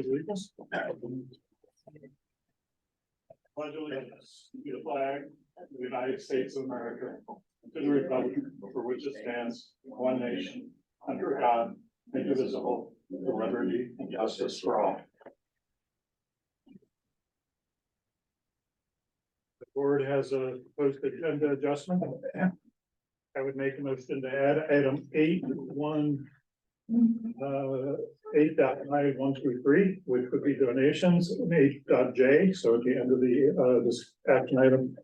of allegiance. Pledge allegiance to the flag of the United States of America, to the republic for which it stands, one nation, under God, indivisible, with liberty and justice for all. The board has a proposed agenda adjustment. I would make a motion to add item 8.1.3, which would be donations, and 8.j, so at the end of the this action item,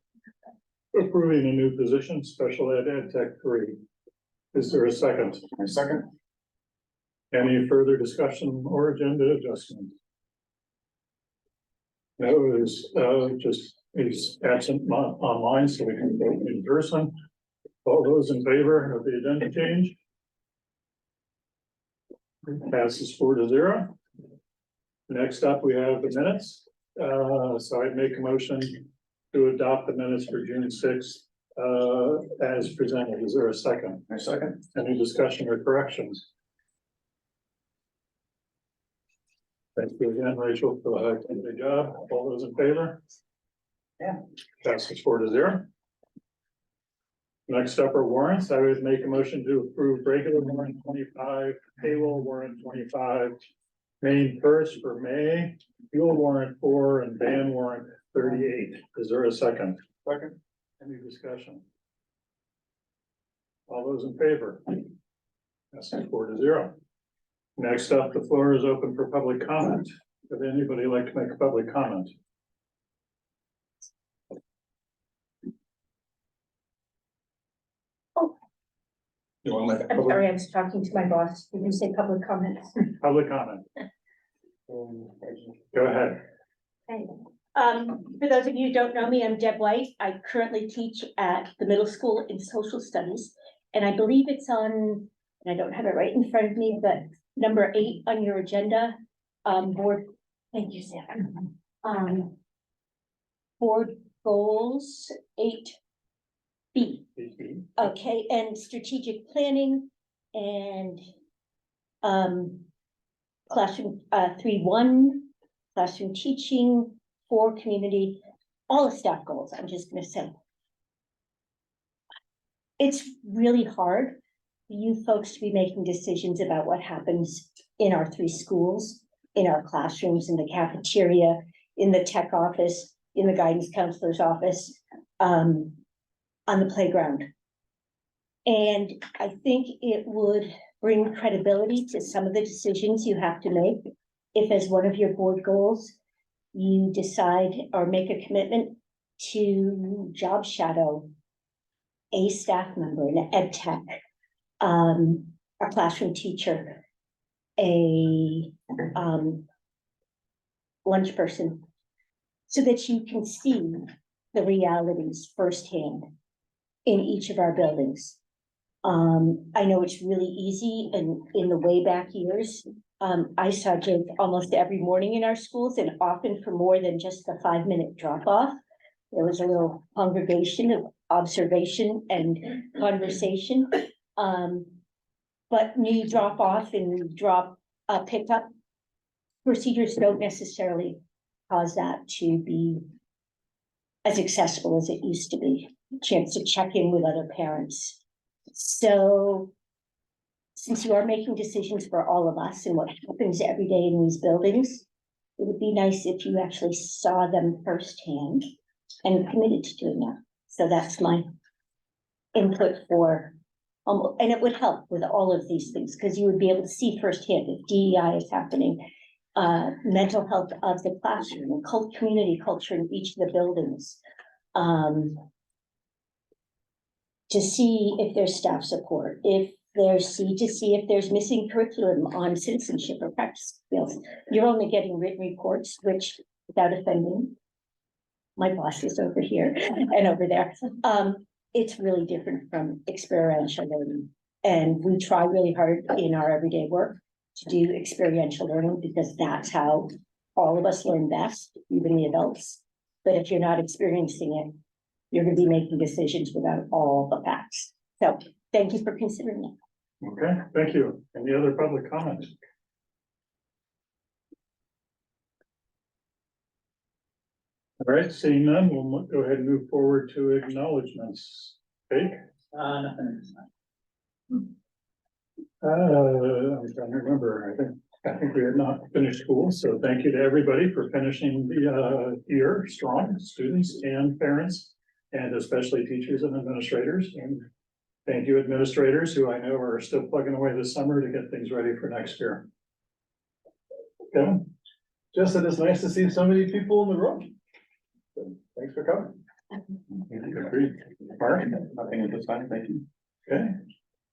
approving a new position, special ed tech 3. Is there a second? A second. Any further discussion or agenda adjustment? No, is just is absent online, so we can vote in person. All those in favor of the agenda change? Passes 4-0. Next up, we have the minutes. So I'd make a motion to adopt the minutes for June 6th as presented. Is there a second? A second. Any discussion or corrections? Thank you again, Rachel, for the job. All those in favor? Yeah. Passes 4-0. Next up are warrants. I would make a motion to approve regular warrant 25, payroll warrant 25, main first for May, fuel warrant 4, and van warrant 38. Is there a second? Second. Any discussion? All those in favor? That's 4-0. Next up, the floor is open for public comment. Would anybody like to make a public comment? You want to make a I'm public, sorry, I was talking to my boss. Did you say public comments? public comment? Go ahead. Okay. For those of you who don't know me, I'm Deb White. I currently teach at the middle school in social studies. And I believe it's on, and I don't have it right in front of me, but number 8 on your agenda, board, thank you, Sarah. Board goals 8B. Okay, and strategic planning and classroom 3.1, classroom teaching, 4 community, all the staff goals. I'm just going to say it's really hard for you folks to be making decisions about what happens in our 3 schools, in our classrooms, in the cafeteria, in the tech office, in the guidance counselor's office, on the playground. And I think it would bring credibility to some of the decisions you have to make if, as one of your board goals, you decide or make a commitment to job shadow a staff member, an ed tech, a classroom teacher, a lunch person, so that you can see the realities firsthand in each of our buildings. I know it's really easy, and in the way back years, I saw Jake almost every morning in our schools, and often for more than just the 5-minute drop off. There was a little congregation of observation and conversation. But new drop off and drop pickup procedures don't necessarily cause that to be as accessible as it used to be. A chance to check in with other parents. So since you are making decisions for all of us and what happens every day in these buildings, it would be nice if you actually saw them firsthand and committed to doing that. So that's my input for, and it would help with all of these things, because you would be able to see firsthand if DEI is happening, mental health of the classroom, and community culture in each of the buildings. To see if there's staff support, if there's to see if there's missing curriculum on citizenship or practice skills. You're only getting written reports, which, without offending my bosses over here and over there, it's really different from experiential learning. And we try really hard in our everyday work to do experiential learning, because that's how all of us learn best, even the adults. But if you're not experiencing it, you're going to be making decisions without all the facts. So thank you for considering it. Okay, thank you. Any other public comments? All right, seeing none, we'll go ahead and move forward to acknowledgements. Jake? Nothing. I'm trying to remember, I think we had not finished school, so thank you to everybody for finishing the year strong, students and parents, and especially teachers and administrators. And thank you administrators who I know are still plugging away this summer to get things ready for next year. Kevin? Just that it's nice to see so many people in the room. So, thanks for coming. Agreed. Mark? Nothing at this time, thank you. Okay.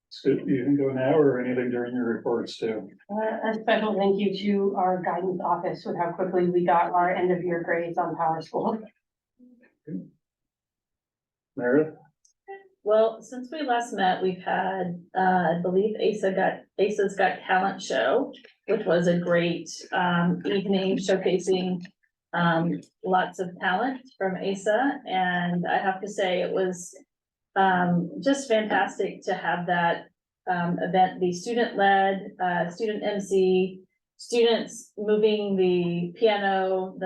So you can go now or anything during your reports too. A special thank you to our guidance office with how quickly we got our end of year grades on Power School. Meredith? Well, since we last met, we've had, I believe ASA's Got Talent Show, which was a great evening showcasing lots of talent from ASA. And I have to say it was just fantastic to have that event be student-led, student MC, students moving the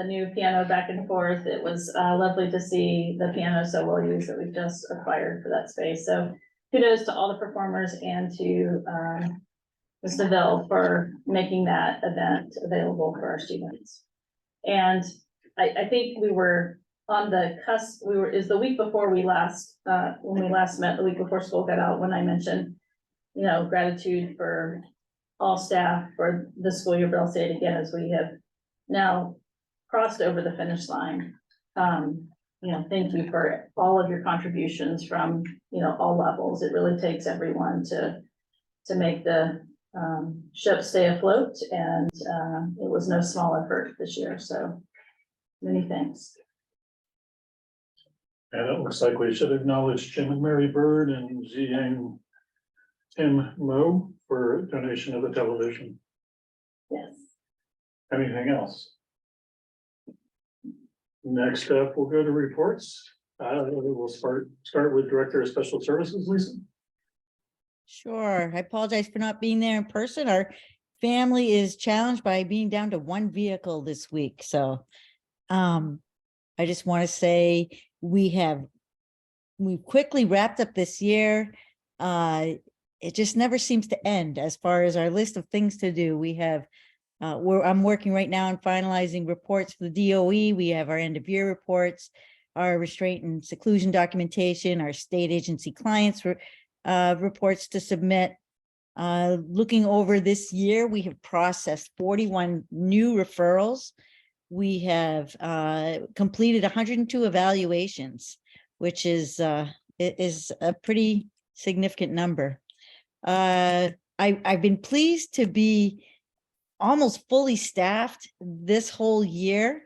new piano back and forth. It was lovely to see the piano so well used that we've just acquired for that space. So kudos to all the performers and to Ms. DeVille for making that event available for our students. And I think we were on the cusp, is the week before we last, when we last met, the week before school got out, when I mentioned, gratitude for all staff for the school year, but I'll say it again, as we have now crossed over the finish line. Thank you for all of your contributions from, all levels. It really takes everyone to make the ship stay afloat, and it was no small effort this year, so many thanks. And it looks like we should acknowledge Jim and Mary Bird and Ziyang Tim Mo for donation of the television. Yes. Anything else? Next up, we'll go to reports. We'll start with Director of Special Services, Lisa. Sure. I apologize for not being there in person. Our family is challenged by being down to one vehicle this week. So I just want to say we've quickly wrapped up this year. It just never seems to end as far as our list of things to do. We have I'm working right now on finalizing reports for the DOE. We have our end of year reports, our restraint and seclusion documentation, our state agency clients reports to submit. Looking over this year, we have processed 41 new referrals. We have completed 102 evaluations, which is a pretty significant number. I've been pleased to be almost fully staffed this whole year.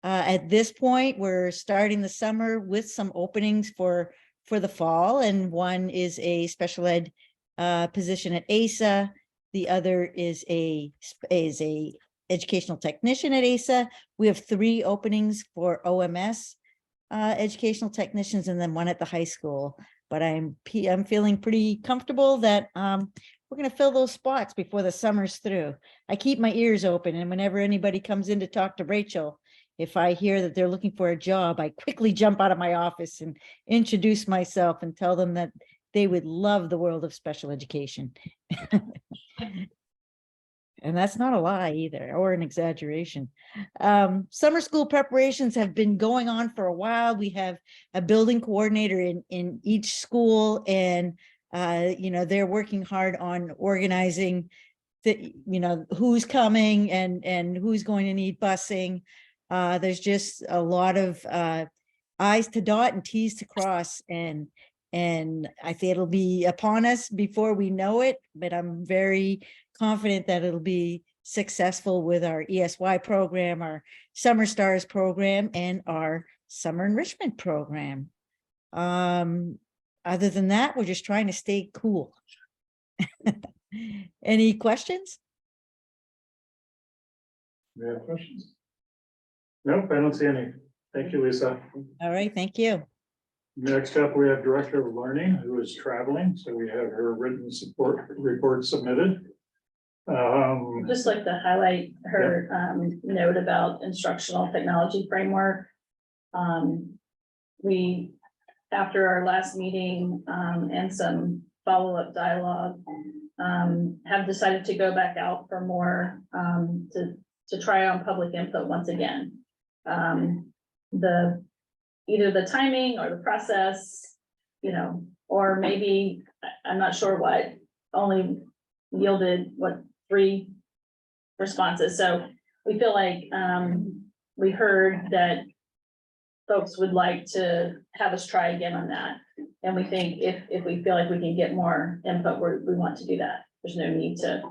At this point, we're starting the summer with some openings for the fall, and one is a special ed position at ASA. The other is a educational technician at ASA. We have 3 openings for OMS educational technicians, and then 1 at the high school. But I'm feeling pretty comfortable that we're going to fill those spots before the summer's through. I keep my ears open, and whenever anybody comes in to talk to Rachel, if I hear that they're looking for a job, I quickly jump out of my office and introduce myself and tell them that they would love the world of special education. And that's not a lie either, or an exaggeration. Summer school preparations have been going on for a while. We have a building coordinator in each school, and they're working hard on organizing who's coming and who's going to need busing. There's just a lot of I's to dot and T's to cross, and I think it'll be upon us before we know it, but I'm very confident that it'll be successful with our ESY program, our Summer Stars program, and our Summer Enrichment program. Other than that, we're just trying to stay cool. Any questions? Do you have questions? Nope, I don't see any. Thank you, Lisa. All right, thank you. Next up, we have Director of Learning, who is traveling, so we have her written support report submitted. I'd just like to highlight her note about instructional technology framework. We, after our last meeting, and some follow-up dialogue, have decided to go back out for more, to try on public input once again. Either the timing or the process, you know, or maybe, I'm not sure what, only yielded, 3 responses. So we feel like, we heard that folks would like to have us try again on that. And we think if we feel like we can get more input, we want to do that. There's no need to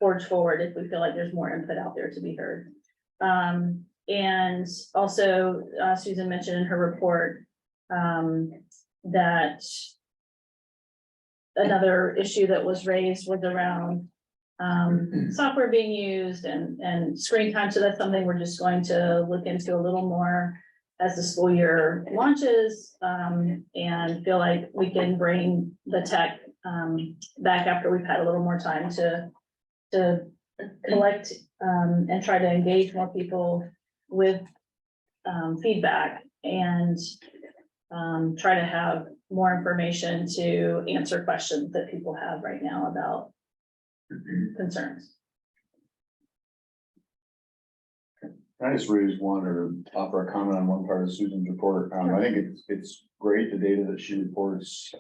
forge forward if we feel like there's more input out there to be heard. And also, Susan mentioned in her report, that another issue that was raised was around software being used and screen time. So that's something we're just going to look into a little more as the school year launches, and feel like we can bring the tech back after we've had a little more time to collect and try to engage more people with feedback and try to have more information to answer questions that people have right now about concerns. Can I just raise one or offer a comment on one part of Susan's report? I think it's great, the data that she reports,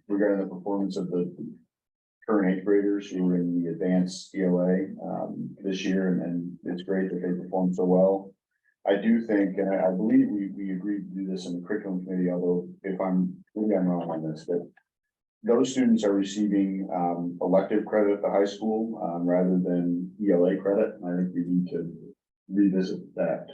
regarding the performance of the current 8th graders who are in the advanced ELA, this year, and it's great that they perform so well. I do think, and I believe we agreed to do this in the curriculum committee, although maybe I'm wrong on this, but those students are receiving elective credit at the high school rather than ELA credit. And I think we need to revisit that.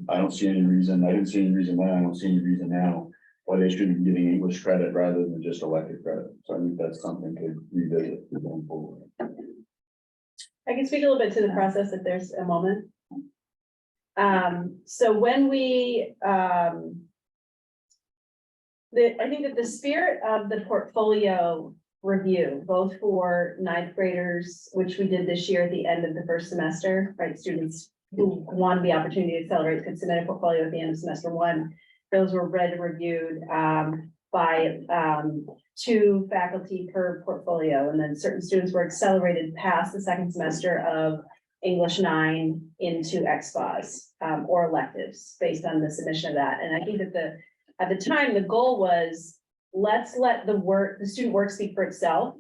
I don't see any reason, I didn't see any reason then, I don't see any reason now why they shouldn't be getting English credit rather than just elective credit. So I think that's something to revisit going forward. I can speak a little bit to the process if there's a moment. So when we, I think that the spirit of the portfolio review, both for 9th graders, which we did this year at the end of the first semester, right? Students who wanted the opportunity to accelerate could submit a portfolio at the end of semester 1. Those were read and reviewed by 2 faculty per portfolio. And then certain students were accelerated past the 2nd semester of English 9 into XPOS or electives based on the submission of that. And I think that at the time, the goal was, let's let the student work speak for itself,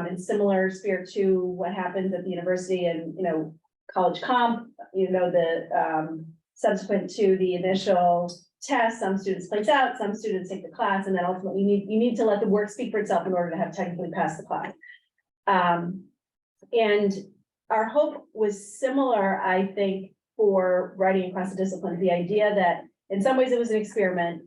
in similar spirit to what happens at the university and, you know, college comp, you know, the subsequent to the initial test, some students place out, some students take the class, and then ultimately you need to let the work speak for itself in order to have technically passed the class. And our hope was similar, I think, for writing across the disciplines, the idea that in some ways it was an experiment.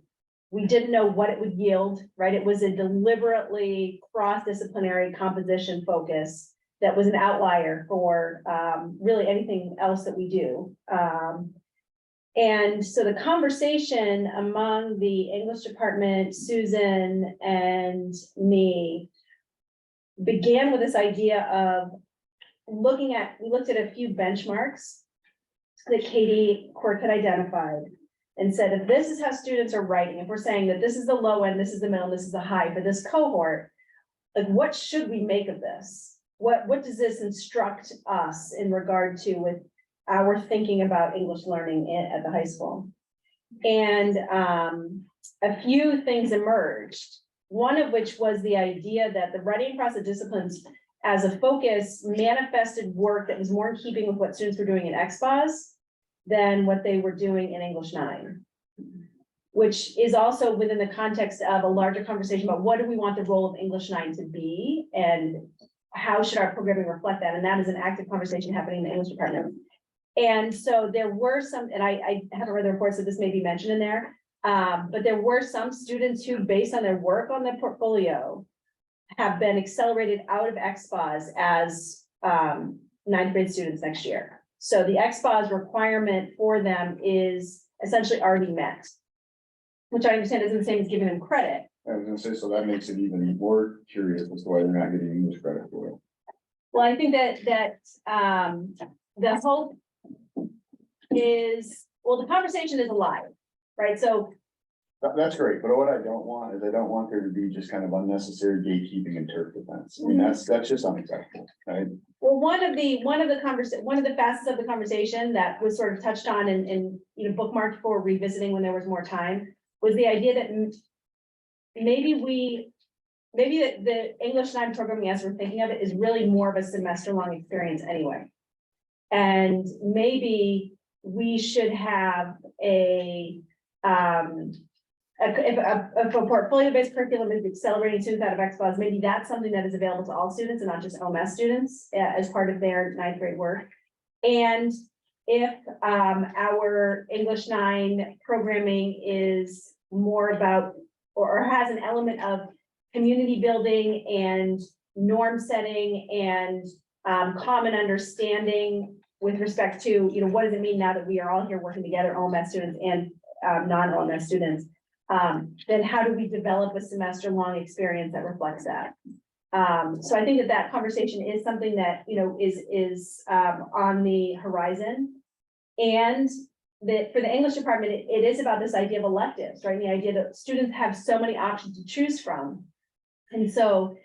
We didn't know what it would yield, right? It was a deliberately cross-disciplinary composition focus that was an outlier for really anything else that we do. And so the conversation among the English department, Susan and me, began with this idea of we looked at a few benchmarks that Katie Quirk had identified and said, if this is how students are writing, if we're saying that this is the low end, this is the middle, this is the high for this cohort, like what should we make of this? What does this instruct us in regard to with our thinking about English learning at the high school? And a few things emerged, one of which was the idea that the writing across the disciplines as a focus manifested work that was more in keeping with what students were doing in XPOS than what they were doing in English 9, which is also within the context of a larger conversation about what do we want the role of English 9 to be and how should our programming reflect that? And that is an active conversation happening in the English department. And so there were some, and I haven't read the report, so this may be mentioned in there, but there were some students who, based on their work on their portfolio, have been accelerated out of XPOS as 9th grade students next year. So the XPOS requirement for them is essentially already met, which I understand isn't the same as giving them credit. I was gonna say, so that makes it even more curious as to why they're not getting English credit for it. Well, I think that the hope is, well, the conversation is alive, right? So That's great, but what I don't want is I don't want there to be just kind of unnecessary gatekeeping and turf defense. I mean, that's just unacceptable, right? well, one of the facets of the conversation that was sort of touched on and, you know, bookmarked for revisiting when there was more time, was the idea that maybe that the English 9 programming, as we're thinking of it, is really more of a semester-long experience anyway. And maybe we should have if a portfolio-based curriculum is accelerating students out of XPLOS, maybe that's something that is available to all students and not just OMS students as part of their 9th grade work. And if our English 9 programming is more about, or has an element of community building and norm setting and common understanding with respect to, you know, what does it mean now that we are all here working together, OMS students and non-OMS students, then how do we develop a semester-long experience that reflects that? So I think that conversation is something that, you know, is on the horizon. And that for the English department, it is about this idea of electives, right? And the idea that students have so many options to choose from. And so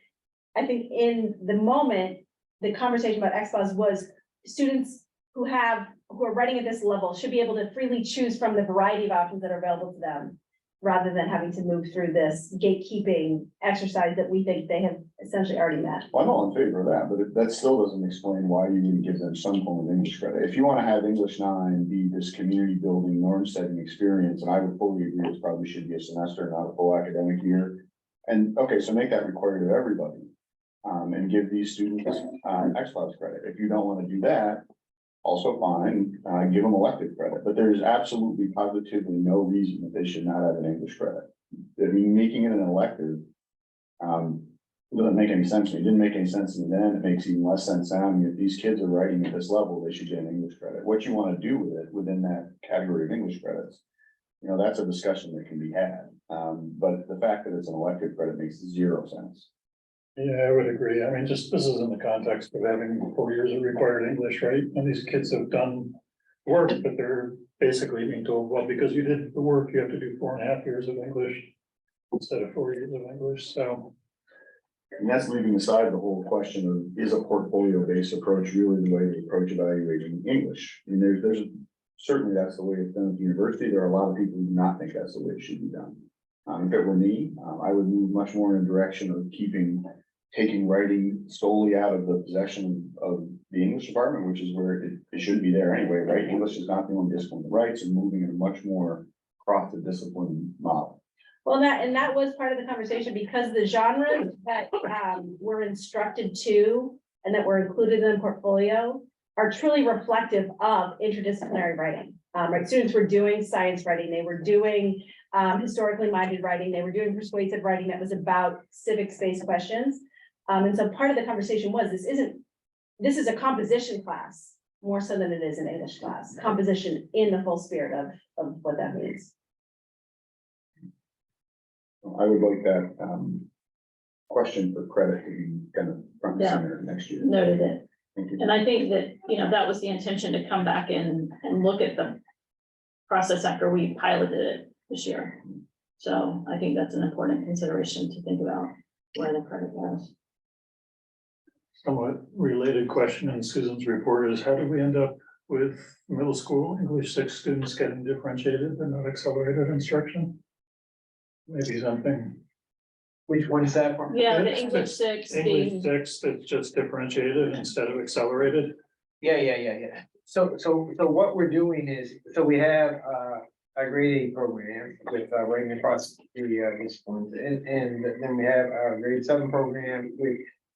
I think in the moment, the conversation about XPLOS was students who are writing at this level should be able to freely choose from the variety of options that are available to them, rather than having to move through this gatekeeping exercise that we think they have essentially already met. Well, I'm all in favor of that, but that still doesn't explain why you wouldn't give them some form of English credit. If you want to have English 9 be this community building, norm setting experience, and I would fully agree, this probably should be a semester, not a full academic year. And okay, so make that required of everybody, and give these students XPLOS credit. If you don't want to do that, also fine, give them elective credit, but there's absolutely positively no reason that they should not have an English credit. I mean, making it an elective doesn't make any sense to me. It didn't make any sense in the end. It makes even less sense now. I mean, if these kids are writing at this level, they should get an English credit. What you want to do with it within that category of English credits, you know, that's a discussion that can be had. But the fact that it's an elective credit makes zero sense. Yeah, I would agree. I mean, just this is in the context of having 4 years of required English, right? And these kids have done work, but they're basically being told, well, because you did the work, you have to do 4.5 years of English instead of 4 years of English. So And that's leaving aside the whole question of, is a portfolio-based approach really the way to approach evaluating English? I mean, there's certainly that's the way it's done at the university. There are a lot of people who do not think that's the way it should be done. If it were me, I would move much more in a direction of taking writing solely out of the possession of the English department, which is where it should be there anyway, right? English is not the only discipline that writes, and moving in a much more cross-discipline model. Well, that was part of the conversation, because the genres that were instructed to and that were included in the portfolio are truly reflective of interdisciplinary writing. Right, students were doing science writing, they were doing historically minded writing, they were doing persuasive writing that was about civics-based questions. And so part of the conversation was, this is a composition class more so than it is an English class, composition in the full spirit of what that means. I would like that question for credit to be kind of front and center next year. Noted it. Thank you. And I think that, you know, that was the intention, to come back and look at the process after we piloted it this year. So I think that's an important consideration to think about where the credit goes. somewhat related question in Susan's report is, how did we end up with middle school English 6 students getting differentiated and not accelerated instruction? Maybe something. Which one is that for? Yeah, the English 6 English being, 6 that's just differentiated instead of accelerated. Yeah. So what we're doing is, so we have a grade 8 program with writing across the disciplines, and then we have our grade 7 program.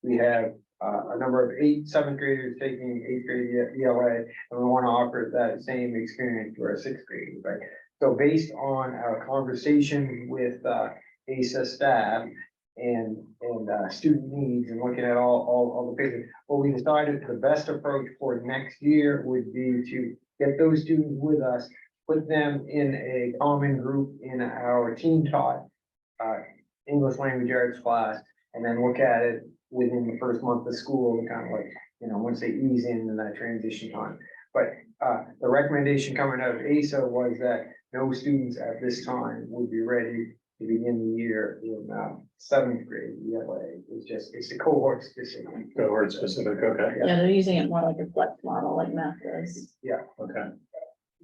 We have a number of 7th graders taking 8th grade ELA, and we want to offer that same experience to our 6th graders, right? So based on our conversation with ASA staff and student needs, and looking at all the papers, what we decided the best approach for next year would be to get those students with us, put them in a common group in our team taught English language arts class, and then look at it within the first month of school, kind of like, you know, once they ease in that transition time. But the recommendation coming out of ASA was that no students at this time would be ready to begin the year in seventh grade ELA. It's a cohort specific. Cohort specific, okay, Yeah, they're using it more like a flex model, like math does. okay.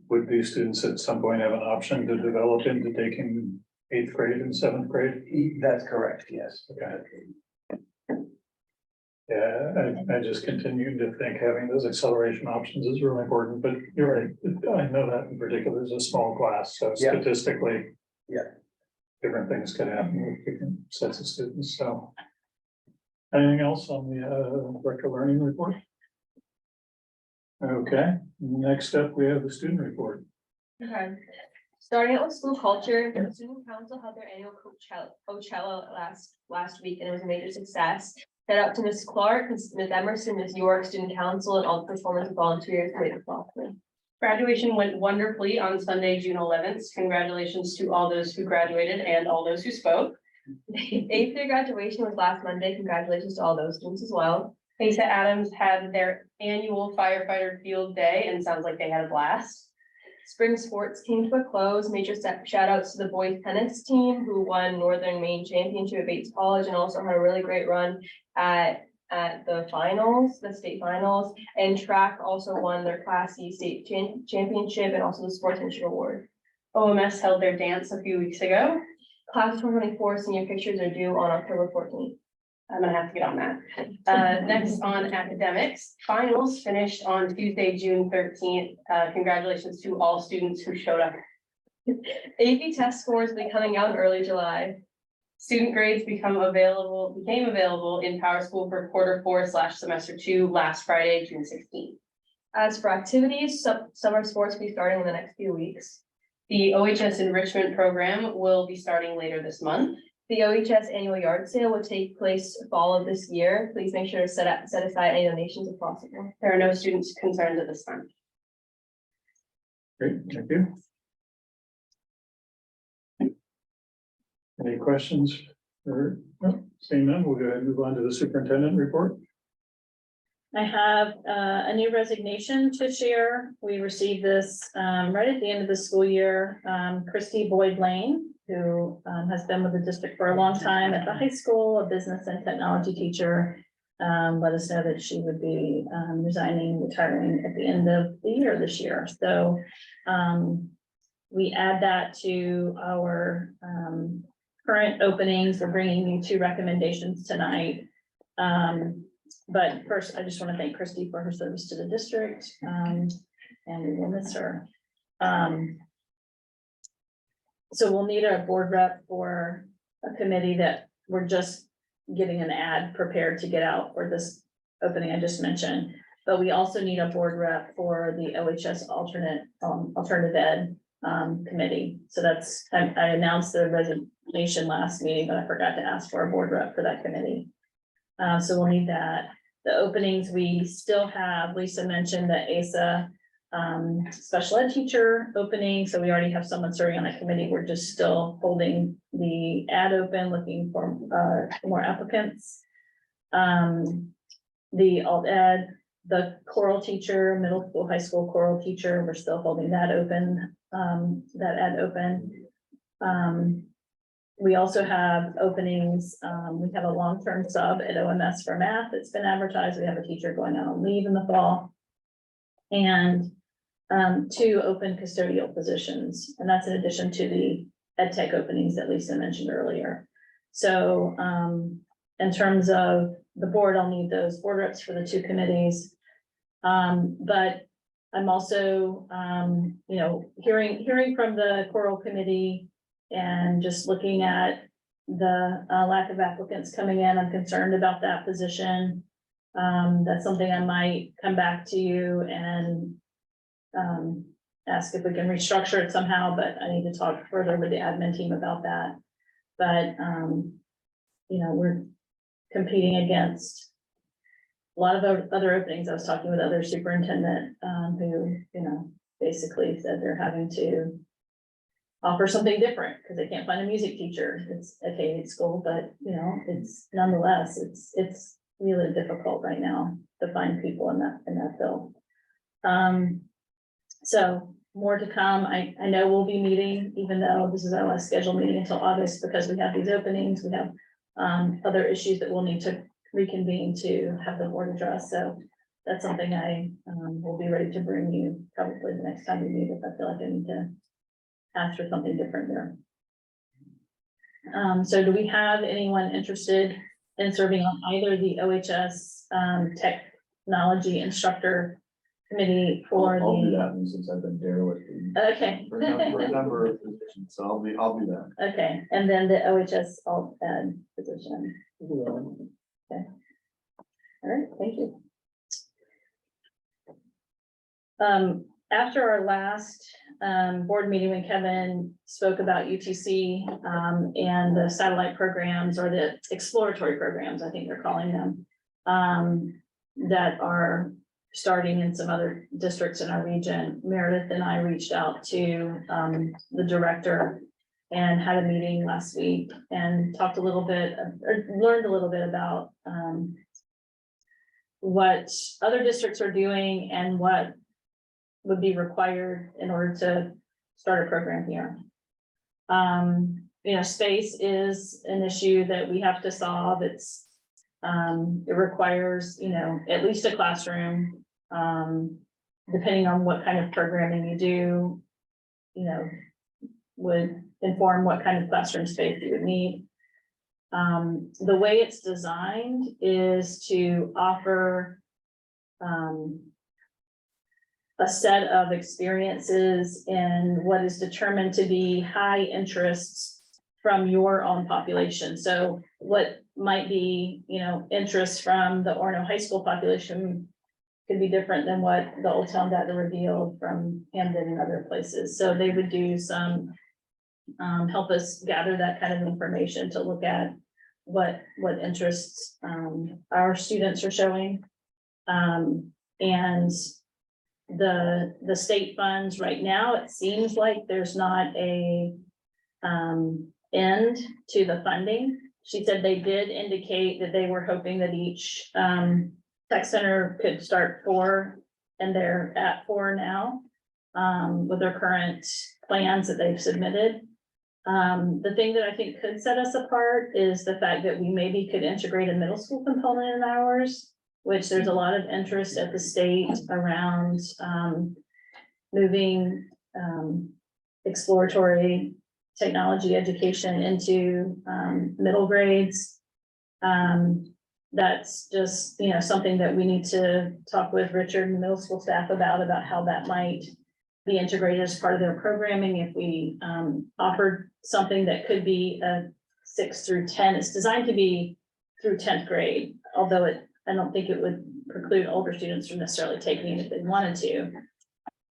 Would these students at some point have an option to develop into taking eighth grade and seventh grade? That's correct, yes. Okay. Yeah, I just continue to think having those acceleration options is really important, but you're right. I know that in particular is a small class, so Yeah. statistically. Yeah. Different things can happen with different sets of students, so. Anything else on the virtual learning report? Okay, next up, we have the student report. Okay. Starting out with school culture, the student council held their annual Coachella last week, and it was a major success. Shout out to Ms. Clark, Ms. Emerson, Ms. York, student council, and all the performance volunteers who made it possible. Graduation went wonderfully on Sunday, June 11th. Congratulations to all those who graduated and all those who spoke. Eighth grade graduation was last Monday. Congratulations to all those students as well. Asa Adams had their annual firefighter field day and sounds like they had a blast. Spring sports came to a close. Major shout outs to the boys tennis team who won Northern Maine Championship at Bates College and also had a really great run at the finals, the state finals. And track also won their Class C state championship and also the sportsmanship award. OMS held their dance a few weeks ago. Class of 2024 senior pictures are due on October 14th. I'm gonna have to get on that. Next on academics, finals finished on Tuesday, June 13th. Congratulations to all students who showed up. AP test scores will be coming out in early July. Student grades became available in Power School for Q4/semester 2 last Friday, June 16th. As for activities, summer sports will be starting in the next few weeks. The OHS enrichment program will be starting later this month. The OHS annual yard sale will take place fall of this year. Please make sure to set aside any donations if possible. There are no students concerned at this time. Great, thank you. Any questions? Or, no, seeing none, we'll go ahead and move on to the superintendent report. I have a new resignation to share. We received this right at the end of the school year. Christy Boyd Lane, who has been with the district for a long time at the high school, a business and technology teacher, let us know that she would be retiring at the end of the year this year. So we add that to our current openings. We're bringing you 2 recommendations tonight. But first, I just want to thank Christy for her service to the district, and we will miss her. So we'll need a board rep for a committee that we're just getting an ad prepared to get out for this opening I just mentioned. But we also need a board rep for the OHS alternative ed committee. So that's, I announced the resignation last meeting, but I forgot to ask for a board rep for that committee. So we'll need that. The openings, we still have, Lisa mentioned that ASA special ed teacher opening. So we already have someone serving on that committee. We're just still holding the ad open, looking for more applicants. The alt ed, the choral teacher, middle school, high school choral teacher, we're still holding that open, that ad open. We also have openings, we have a long-term sub at OMS for math that's been advertised. We have a teacher going out on leave in the fall. And 2 open custodial positions, and that's in addition to the ed tech openings that Lisa mentioned earlier. So in terms of the board, I'll need those board reps for the 2 committees. But I'm also, you know, hearing from the choral committee and just looking at the lack of applicants coming in. I'm concerned about that position. That's something I might come back to you and ask if we can restructure it somehow, but I need to talk further with the admin team about that. But, you know, we're competing against a lot of other openings. I was talking with other superintendent who, you know, basically said they're having to offer something different because they can't find a music teacher. It's a K-8 school, but you know, it's nonetheless, it's really difficult right now to find people in that field. So more to come. I know we'll be meeting, even though this is our last scheduled meeting until August, because we have these openings, we have other issues that we'll need to reconvene to have the board address. So that's something I will be ready to bring you probably the next time we meet, if I feel like I need to ask for something different there. So do we have anyone interested in serving on either the OHS technology instructor committee for I'll do the? that one since I've been derelict Okay. for a number of positions, so I'll do that. Okay, and then the OHS alt ed position. Okay. All right, thank you. After our last board meeting, when Kevin spoke about UTC and the satellite programs, or the exploratory programs, I think they're calling them, that are starting in some other districts in our region, Meredith and I reached out to the director and had a meeting last week and talked a little bit, or learned a little bit about what other districts are doing and what would be required in order to start a program here. You know, space is an issue that we have to solve. It's it requires, you know, at least a classroom. Depending on what kind of programming you do, you know, would inform what kind of classroom space you would need. The way it's designed is to offer a set of experiences in what is determined to be high interests from your own population. So what might be, you know, interest from the Orono High School population could be different than what the Old Town data revealed from Hamden and other places. So they would do some, help us gather that kind of information to look at what interests our students are showing. And the state funds right now, it seems like there's not a end to the funding. She said they did indicate that they were hoping that each tech center could start 4, and they're at 4 now with their current plans that they've submitted. The thing that I think could set us apart is the fact that we maybe could integrate a middle school component in ours, which there's a lot of interest at the state around moving exploratory technology education into middle grades. That's just, you know, something that we need to talk with Richard and middle school staff about how that might be integrated as part of their programming. If we offered something that could be a 6 through 10, it's designed to be through 10th grade, although I don't think it would preclude older students from necessarily taking it if they wanted to.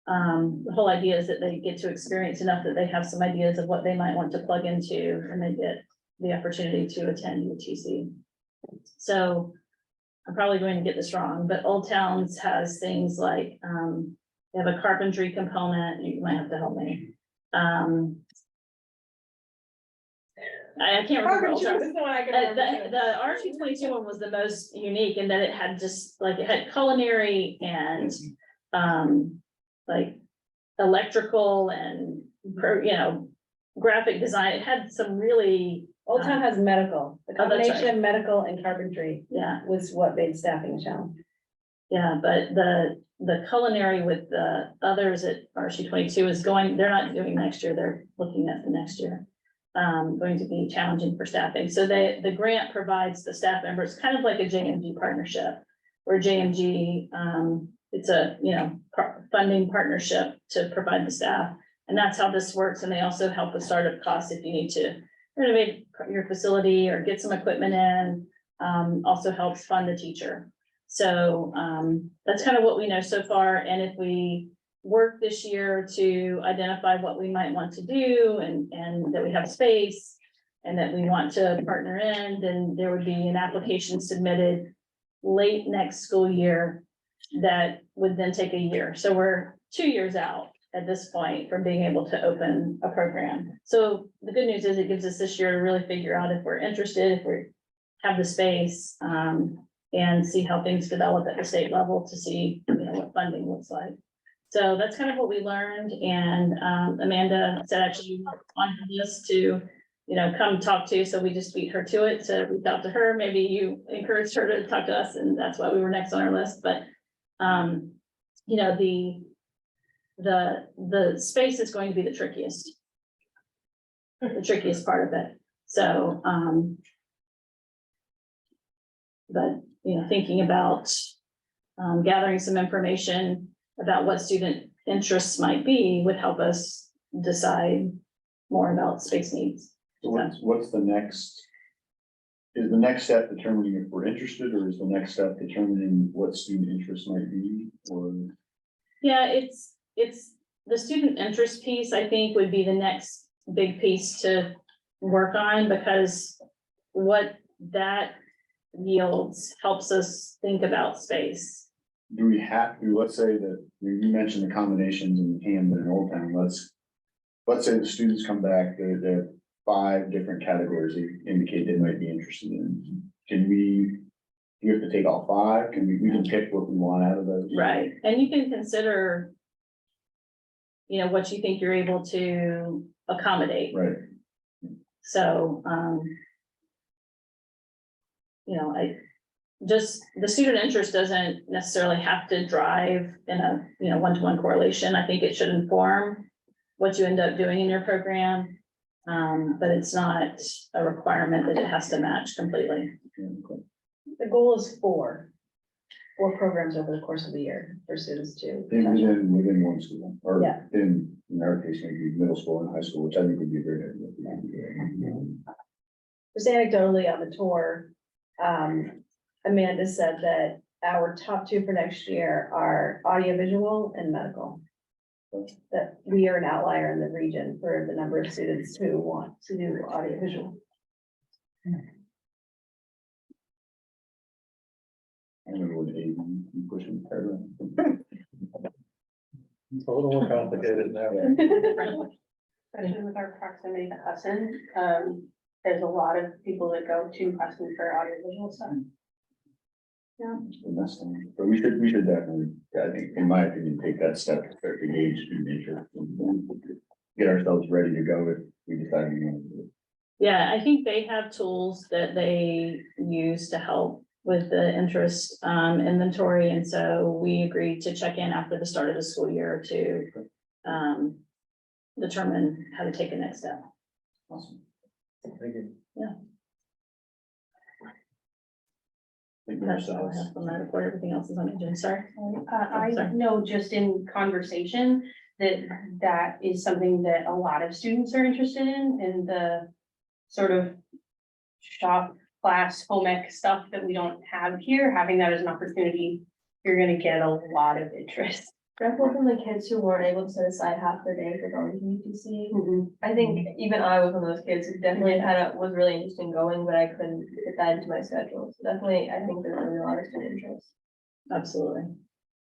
The whole idea is that they get to experience enough that they have some ideas of what they might want to plug into, and they get the opportunity to attend UTC. So I'm probably going to get this wrong, but Old Towns has things like, they have a carpentry component. You might have to help me. I can't remember. Old Towns. The RSU-22 one was the most unique in that it had just like, it had culinary and like electrical and you know, graphic design. It had some really. Old Town has medical, the Oh, that's combination right. of medical and carpentry Yeah, was what made staffing a challenge. yeah, but the culinary with the others at RSU-22 is going, they're not doing next year, they're looking at the next year. Going to be challenging for staffing. So the grant provides the staff members, kind of like a JMG partnership, where JMG, it's a, you know, funding partnership to provide the staff. And that's how this works. And they also help with startup costs if you need to renovate your facility or get some equipment in, also helps fund the teacher. So that's kind of what we know so far. And if we work this year to identify what we might want to do and that we have space and that we want to partner in, then there would be an application submitted late next school year that would then take a year. So we're 2 years out at this point from being able to open a program. So the good news is it gives us this year to really figure out if we're interested, if we have the space, and see how things develop at the state level to see, you know, what funding looks like. So that's kind of what we learned, and Amanda said actually on her list to, come talk to, so we just beat her to it, to reach out to her, maybe you encouraged her to talk to us, and that's why we were next on our list, but the space is going to be the trickiest part of it, so but, thinking about gathering some information about what student interests might be would help us decide more about space needs. So what's the next? Is the next step determining if we're interested, or is the next step determining what student interest might be, or? Yeah, it's the student interest piece, I think, would be the next big piece to work on, because what that yields helps us think about space. Do we have to, let's say that, you mentioned the combinations in Camden and Old Town, let's say the students come back, there are 5 different categories they indicate they might be interested in. Can we, you have to take all 5? Can we can pick what we want out of those? Right, and you can consider, what you think you're able to accommodate. Right. So, the student interest doesn't necessarily have to drive in a, one-to-one correlation. I think it should inform what you end up doing in your program. But it's not a requirement that it has to match completely. The goal is 4 programs over the course of the year for students to. Within one school, or Yeah. in our case, maybe middle school and high school, which I think would be a great idea. Just anecdotally on the tour, Amanda said that our top 2 for next year are audiovisual and medical. That we are an outlier in the region for the number of students who want to do audiovisual. I remember when AV pushing harder. It's a little more complicated now. Especially with our proximity to Hudson, there's a lot of people that go to Hudson for audiovisual stuff. But we should definitely, I think, in my opinion, take that step to start to gauge student interest and get ourselves ready to go if we decide we want to do it. Yeah, I think they have tools that they use to help with the interest inventory, and so we agreed to check in after the start of the school year to determine how to take the next step. Awesome. Thank you. Thank you, That's all I ourselves. have from my report. Everything else is on the agenda. Sorry. I Sorry. know just in conversation that is something that a lot of students are interested in the sort of shop class home ec stuff that we don't have here, having that as an opportunity, you're gonna get a lot of interest. Definitely from the kids who weren't able to set aside half their day for going to UTC. I think even I was one of those kids who definitely was really interested in going, but I couldn't fit that into my schedule. So definitely, I think there's really a lot of student interest. Absolutely.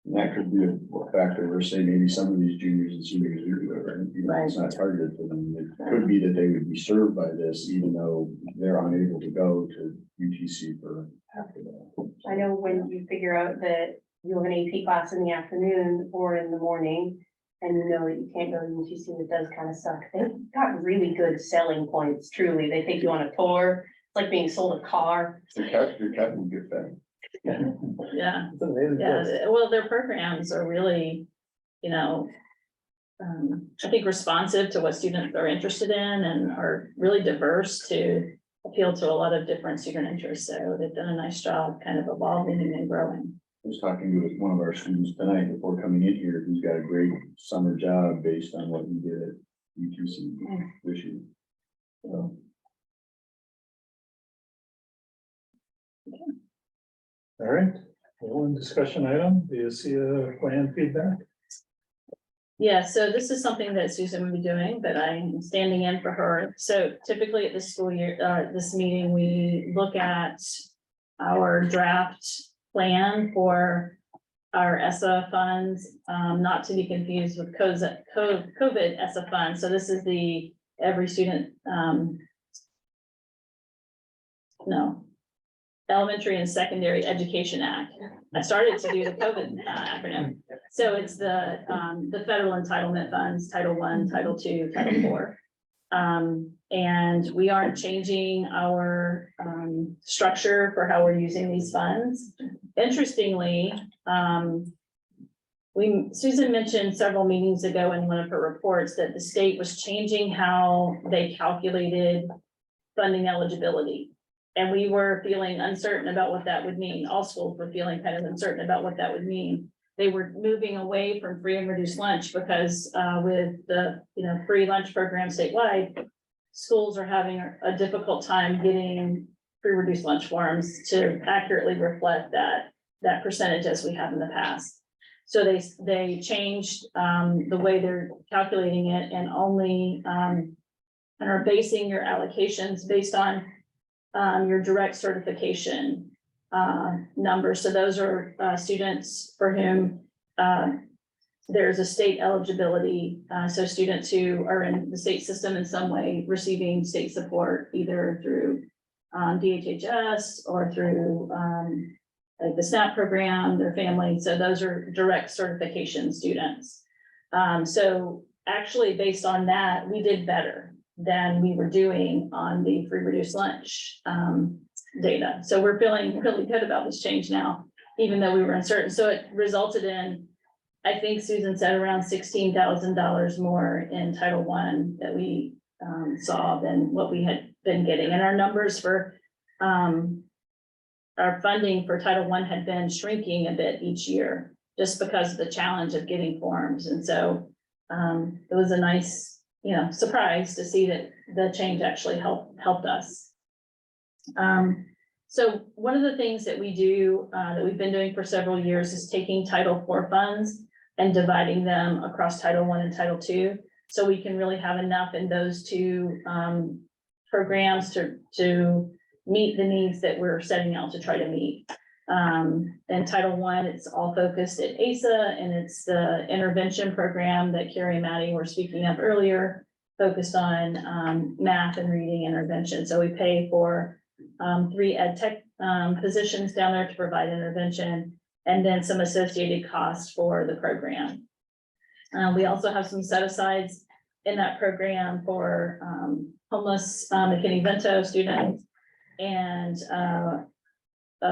And that could be a factor, or say maybe some of these juniors and seniors do do it, right? You know, it's not targeted for them. It could be that they would be served by this, even though they're unable to go to UTC for half of that. I know when you figure out that you have an AP class in the afternoon or in the morning, and you know that you can't go to UTC, it does kind of suck. They've got really good selling points, truly. They take you on a tour. It's like being sold a car. Your captain get fed. Yeah. It's amazing. Yeah, well, their programs are really, I think responsive to what students are interested in and are really diverse to appeal to a lot of different student interests. So they've done a nice job kind of evolving and growing. I was talking to one of our students tonight before coming in here, who's got a great summer job based on what he did at UTC this year. So, All right, one discussion item, do you see a plan feedback? Yeah, so this is something that Susan will be doing, but I'm standing in for her. So typically at this school year, this meeting, we look at our draft plan for our ESSA funds, not to be confused with COVID ESSA funds. So this is the every student, no, Elementary and Secondary Education Act. I started to do the COVID acronym. So it's the federal entitlement funds, Title I, Title II, Title IV. And we aren't changing our structure for how we're using these funds. Interestingly, Susan mentioned several meetings ago in one of her reports that the state was changing how they calculated funding eligibility. And we were feeling uncertain about what that would mean. All schools were feeling kind of uncertain about what that would mean. They were moving away from free and reduced lunch because with the free lunch program statewide, schools are having a difficult time getting free reduced lunch forms to accurately reflect that percentage as we have in the past. So they changed the way they're calculating it and only and are basing your allocations based on your direct certification numbers. So those are students for whom there's a state eligibility. So students who are in the state system in some way receiving state support, either through DHHS or through like the SNAP program, their family. So those are direct certification students. So actually based on that, we did better than we were doing on the free reduced lunch data. So we're feeling really good about this change now, even though we were uncertain. So it resulted in, I think Susan said, around $16,000 more in Title I that we saw than what we had been getting. And our numbers for our funding for Title I had been shrinking a bit each year just because of the challenge of getting forms. And so it was a nice, surprise to see that the change actually helped us. So one of the things that we do, that we've been doing for several years is taking Title IV funds and dividing them across Title I and Title II. So we can really have enough in those two programs to meet the needs that we're setting out to try to meet. And Title I, it's all focused at ASA, and it's the intervention program that Carrie and Maddie were speaking of earlier, focused on math and reading intervention. So we pay for 3 ed tech positions down there to provide intervention, and then some associated costs for the program. We also have some set-asides in that program for homeless McKinney-Vento students, and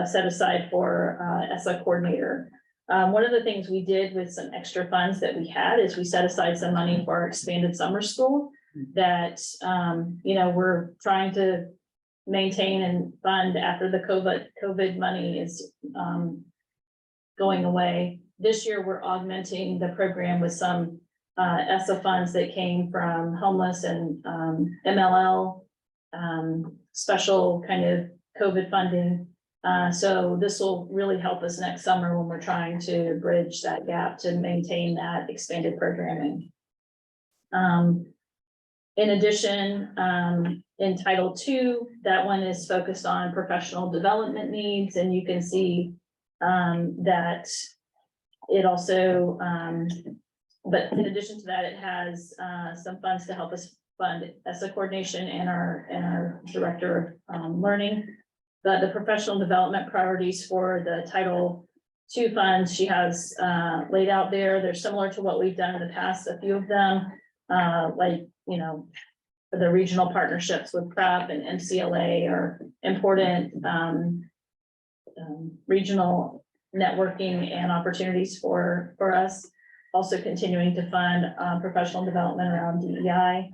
set aside for ESSA coordinator. One of the things we did with some extra funds that we had is we set aside some money for our expanded summer school that, we're trying to maintain and fund after the COVID money is going away. This year, we're augmenting the program with some ESSA funds that came from homeless and MLL, special kind of COVID funding. So this will really help us next summer when we're trying to bridge that gap to maintain that expanded programming. In addition, in Title II, that one is focused on professional development needs, and you can see that it also, but in addition to that, it has some funds to help us fund ESSA coordination and our director of learning. The professional development priorities for the Title II funds she has laid out there. They're similar to what we've done in the past. A few of them, like, the regional partnerships with PrEP and MCLA are important regional networking and opportunities for us. Also continuing to fund professional development around DEI.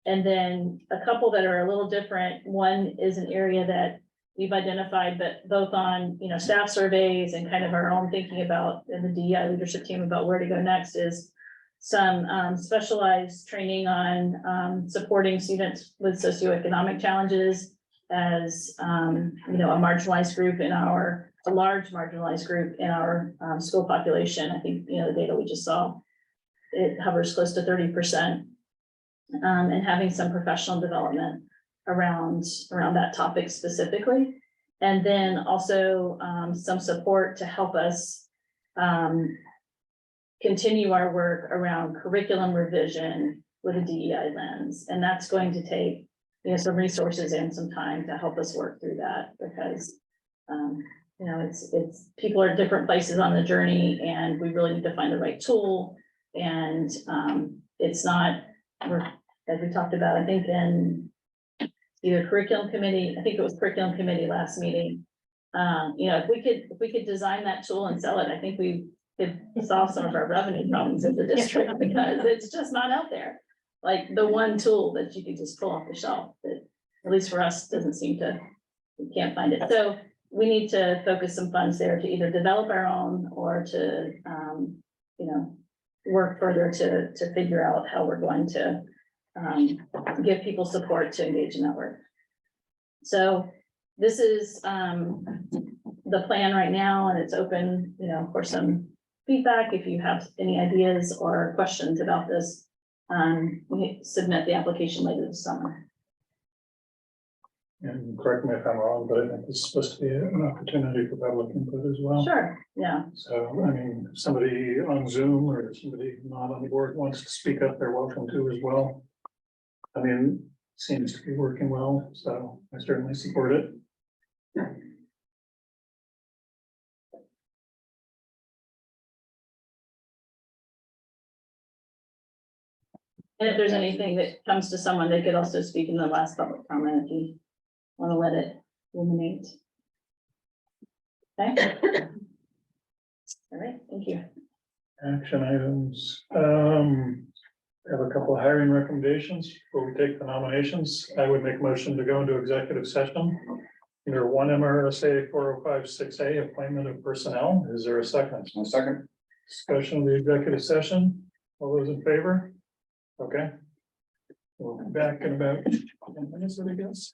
And then a couple that are a little different. One is an area that we've identified, but both on, staff surveys and kind of our own thinking about in the DEI leadership team about where to go next is some specialized training on supporting students with socioeconomic challenges as, a marginalized group a large marginalized group in our school population. I think, the data we just saw, it hovers close to 30%. And having some professional development around that topic specifically. And then also some support to help us continue our work around curriculum revision with a DEI lens. And that's going to take some resources and some time to help us work through that, because, it's, people are at different places on the journey, and we really need to find the right tool. And, it's not, as we talked about, I think in either curriculum committee, I think it was curriculum committee last meeting. If we could design that tool and sell it, I think we could solve some of our revenue problems in the district, because it's just not out there. Like the one tool that you could just pull off the shelf, that at least for us, doesn't seem to, we can't find it. So we need to focus some funds there to either develop our own, or to, work further to figure out how we're going to give people support to engage in that work. So this is the plan right now, and it's open, for some feedback. If you have any ideas or questions about this, we submit the application later this summer. And correct me if I'm wrong, but I think it's supposed to be an opportunity for public input as well. Sure, yeah, So, I mean, if somebody on Zoom or somebody not on the board wants to speak up, they're welcome to as well. I mean, seems to be working well, so I certainly support it. and if there's anything that comes to someone, they could also speak in the last public comment if you want to let it ruminate. Okay. All right, thank you. Action items, I have a couple of hiring recommendations before we take the nominations. I would make a motion to go into executive session. Under 1 MRSA 4056A, appointment of personnel. Is there a second? A second. Discussion of the executive session. All those in favor? Okay. We'll be back in about 10 minutes, I guess.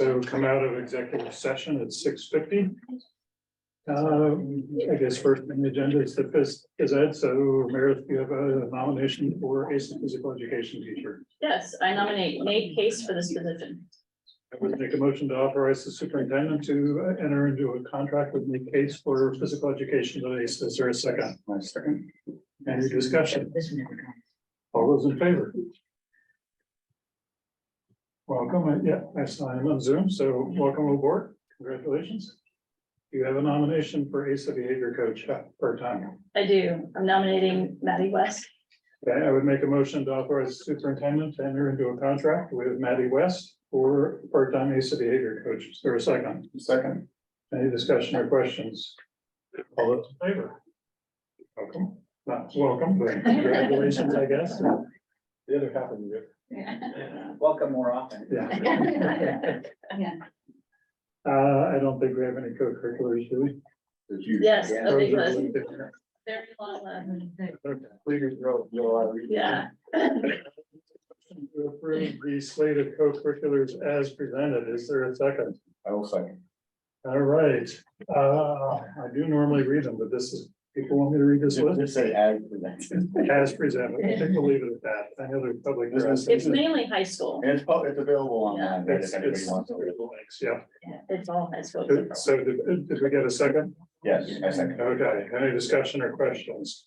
So come out of executive session at 6:50. I guess first on the agenda is the phys ed. So Meredith, you have a nomination for ACE physical education teacher. Yes, I nominate Nate Case for this position. I would make a motion to authorize the superintendent to enter into a contract with Nick Case for physical education at ACE. Is there a second? My second. Any discussion? All those in favor? Welcome. Yeah, I saw him on Zoom, so welcome aboard. Congratulations. You have a nomination for ACE behavior coach part-time. I do. I'm nominating Maddie West. Okay, I would make a motion to authorize the superintendent to enter into a contract with Maddie West for part-time ACE behavior coach. Is there a second? Second. Any discussion or questions? All those in favor? Welcome, not welcome, but congratulations, I guess. The other half of you. Welcome more often. Yeah. Yeah. I don't think we have any co-curriculars, do we? Did you- Yes, Yeah. a big Those are list. really different. Very long list. Okay. Please, you'll, Yeah. To approve the slate of co-curriculars as presented. Is there a second? I will second. All right, I do normally read them, but this is, people want me to read this list Just say as presented. as presented. I think we'll leave it at that. I know there's public. It's mainly high school. And it's available online, right, It's, if anybody it's, wants to. links, yeah. It's all high school. So did we get a second? Yes, I second. Okay, any discussion or questions?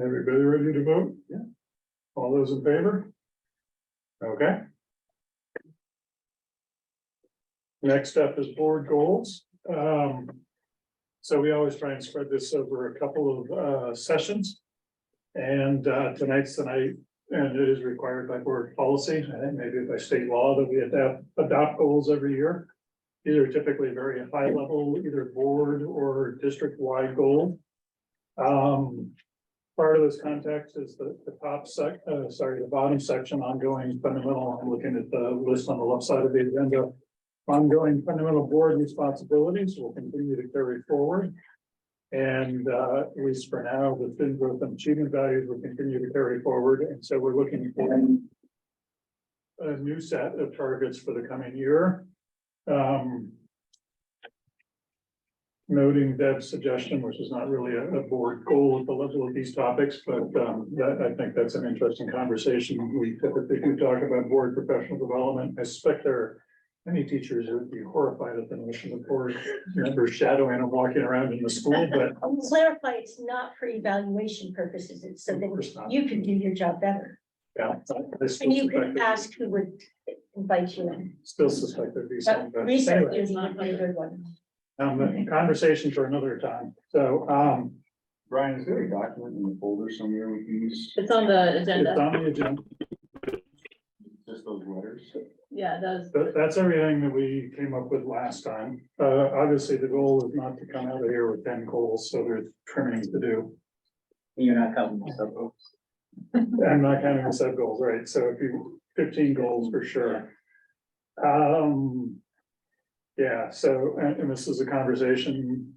Everybody ready to vote? Yeah. All those in favor? Okay. Next up is board goals. So we always try and spread this over a couple of sessions. And tonight's the night, and it is required by board policy, I think maybe by state law, that we adopt goals every year. These are typically very high level, either board or district wide goal. Part of this context is the the bottom section, ongoing fundamental. I'm looking at the list on the left side of the agenda. Ongoing fundamental board responsibilities will continue to carry forward. And at least for now, the student growth and achievement values will continue to carry forward. And so we're looking for a new set of targets for the coming year. Noting Deb's suggestion, which is not really a board goal at the level of these topics, but I think that's an interesting conversation. We typically do talk about board professional development. I suspect there are many teachers who would be horrified at the notion of board members shadowing and walking around in the school, but I'll clarify, it's not for evaluation purposes, it's so of course that not. you can do your job better. Yeah, I still And you suspect can that- ask who would invite you in. Still suspect there'd be some. But but research anyway, is not a good one. the conversation for another time. So, Brian, is there a document in the folder somewhere with these, It's on the it's agenda. on the agenda. just those letters? Yeah, it does. That's everything that we came up with last time. Obviously, the goal is not to come out of here with 10 goals, so there's trimming to do. You're not counting the sub goals. I'm not counting the sub goals, right? So if you, 15 goals for sure. Yeah, so, and this is a conversation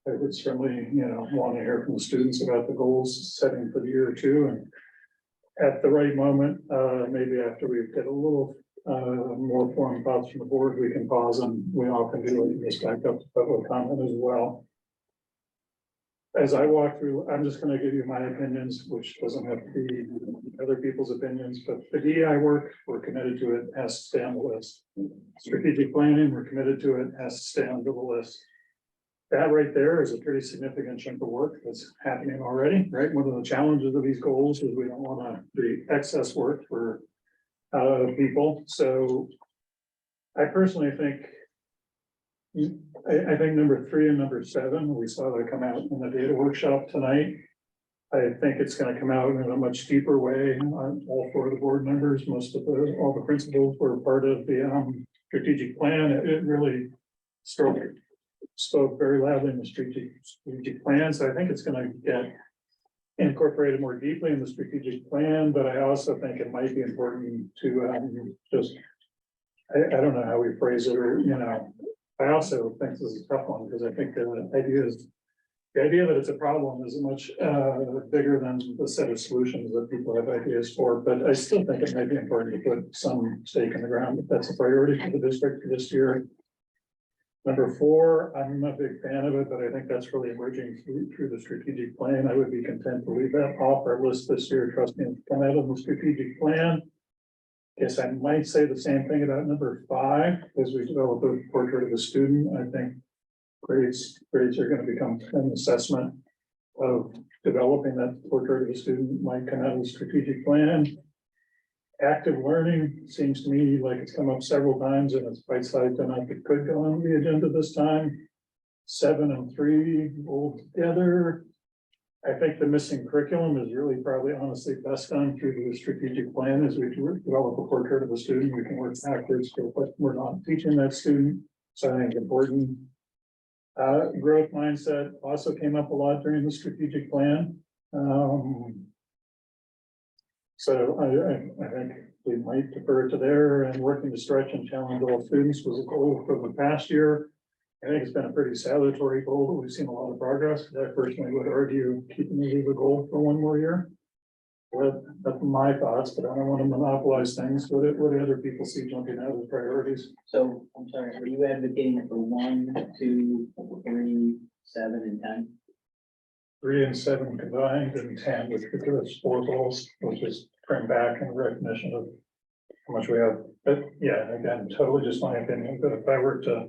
I would certainly, want to hear from the students about the goals setting for the year or two. And at the right moment, maybe after we get a little more formed thoughts from the board, we can pause and we all can do it, this back up to public comment as well. As I walk through, I'm just gonna give you my opinions, which doesn't have to be other people's opinions, but the DEI work, we're committed to it, has to stay on the list. Strategic planning, we're committed to it, has to stay on the list. That right there is a pretty significant chunk of work that's happening already, right? One of the challenges of these goals is we don't wanna do excess work for people, so I personally think I think number 3 and number 7, we saw that come out in the data workshop tonight. I think it's gonna come out in a much deeper way on all 4 of the board members. All the principals were part of the strategic plan. It really spoke very loudly in the strategic plan. So I think it's gonna get incorporated more deeply in the strategic plan, but I also think it might be important to just, I don't know how we phrase it, or, I also think this is a tough one, because I think the idea is The idea that it's a problem is much bigger than the set of solutions that people have ideas for, but I still think it might be important to put some stake in the ground, if that's a priority for the district for this year. Number 4, I'm a big fan of it, but I think that's really emerging through the strategic plan. I would be content to leave that off our list this year, trust me, it's come out of the strategic plan. Guess I might say the same thing about number 5, as we develop a portrait of a student. I think grades are going to become an assessment of developing that portrait of a student, might come out of the strategic plan. Active learning seems to me like it's come up several times and it's bite-sized enough it could go on the agenda this time. 7 and 3 all together. I think the missing curriculum is really probably honestly best done through the strategic plan as we develop a portrait of a student. We can work backwards to what we're not teaching that student. So I think it's important. Growth mindset also came up a lot during the strategic plan. So I think we might defer to there, and working to stretch and challenge all students was a goal for the past year. I think it's been a pretty salutary goal, but we've seen a lot of progress. I personally would argue keeping it as a goal for 1 more year. Well, that's my thoughts, but I don't want to monopolize things. What do other people see jumping out as priorities? So, I'm sorry, are you advocating for 1, 2, 3, 7, and 10? 3 and 7 combined, and 10, which would give us 4 goals, which is trim back in recognition of how much we have. But yeah, again, totally just my opinion, but if I were to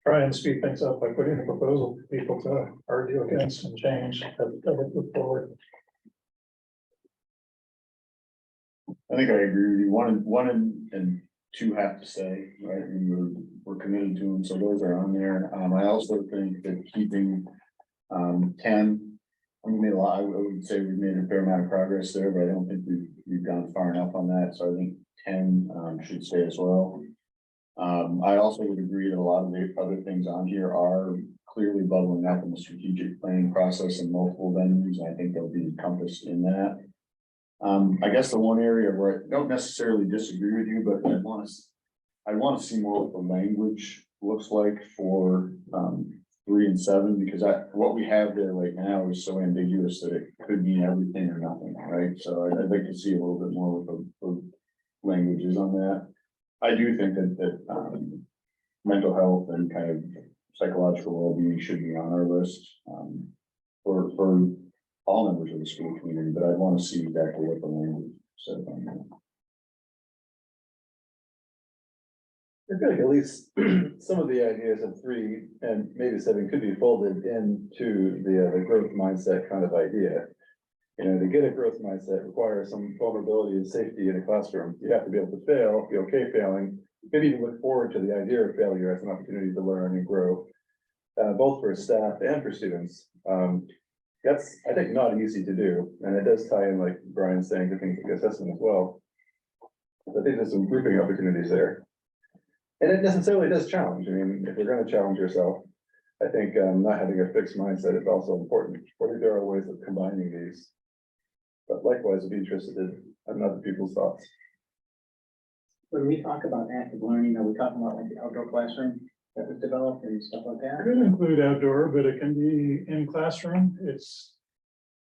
try and speed things up by putting a proposal for people to argue against and change, that would move forward. I think I agree with you. 1 and 2 have to stay, right? And we're committed to them, so those are on there. I also think that keeping 10. We made a lot. I would say we've made a fair amount of progress there, but I don't think we've gone far enough on that. So I think 10 should stay as well. I also would agree that a lot of the other things on here are clearly bubbling up in the strategic planning process in multiple venues. I think they'll be encompassed in that. I guess the one area where I don't necessarily disagree with you, but I want to see more what the language looks like for 3 and 7, because what we have there right now is so ambiguous that it could mean everything or nothing, right? So I'd like to see a little bit more what the language is on that. I do think that mental health and kind of psychological well-being should be on our list for all members of the school community, but I want to see exactly what the language says on that. I feel like at least some of the ideas in 3 and maybe 7 could be folded into the growth mindset kind of idea. You know, to get a growth mindset requires some vulnerability and safety in a classroom. You have to be able to fail, be okay failing, maybe even look forward to the idea of failure as an opportunity to learn and grow, both for staff and for students. That's, I think, not easy to do, and it does tie in, like Brian's saying, to things like assessment as well. I think there's some grouping opportunities there. And it necessarily does challenge. I mean, if you're going to challenge yourself, I think not having a fixed mindset is also important. I think there are ways of combining these. But likewise, I'd be interested in other people's thoughts. When we talk about active learning, are we talking about like the outdoor classroom that was developed and stuff like It that? could include outdoor, but it can be in classroom. It's,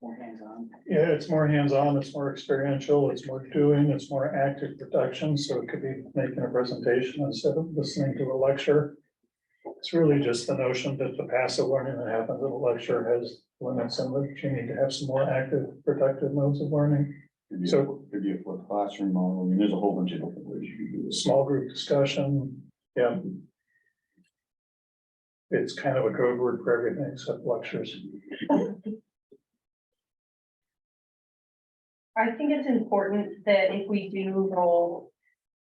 More hands-on? yeah, it's more hands-on, it's more experiential, it's more doing, it's more active production. So it could be making a presentation instead of listening to a lecture. It's really just the notion that the passive learning that happens in a lecture has limits and that you need to have some more active, productive modes of learning. Could be a flipped classroom model. I mean, there's a whole bunch of different ways you can do this. Small group discussion, yeah. It's kind of a code word for everything except lectures. I think it's important that if we do roll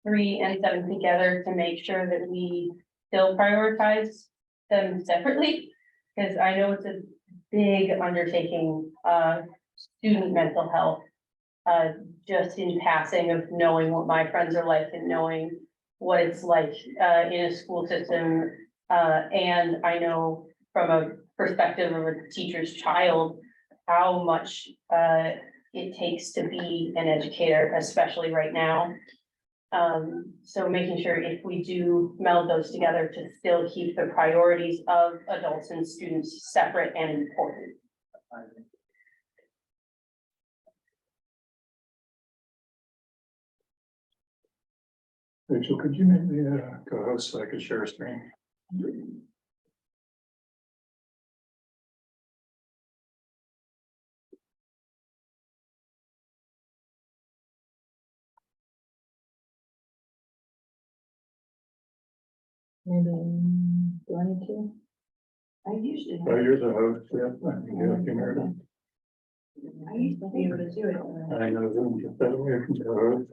3 and 7 together, to make sure that we still prioritize them separately. Because I know it's a big undertaking, student mental health. Just in passing of knowing what my friends are like and knowing what it's like in a school system. And I know from a perspective of a teacher's child, how much it takes to be an educator, especially right now. So making sure if we do meld those together to still keep the priorities of adults and students separate and important. Rachel, could you make me a co-host so I could share a screen? Maybe, do I need to? I usually, Oh, you're the host, yeah. I can do it, you know. I used to be able to do it. I know, then get that away from the host.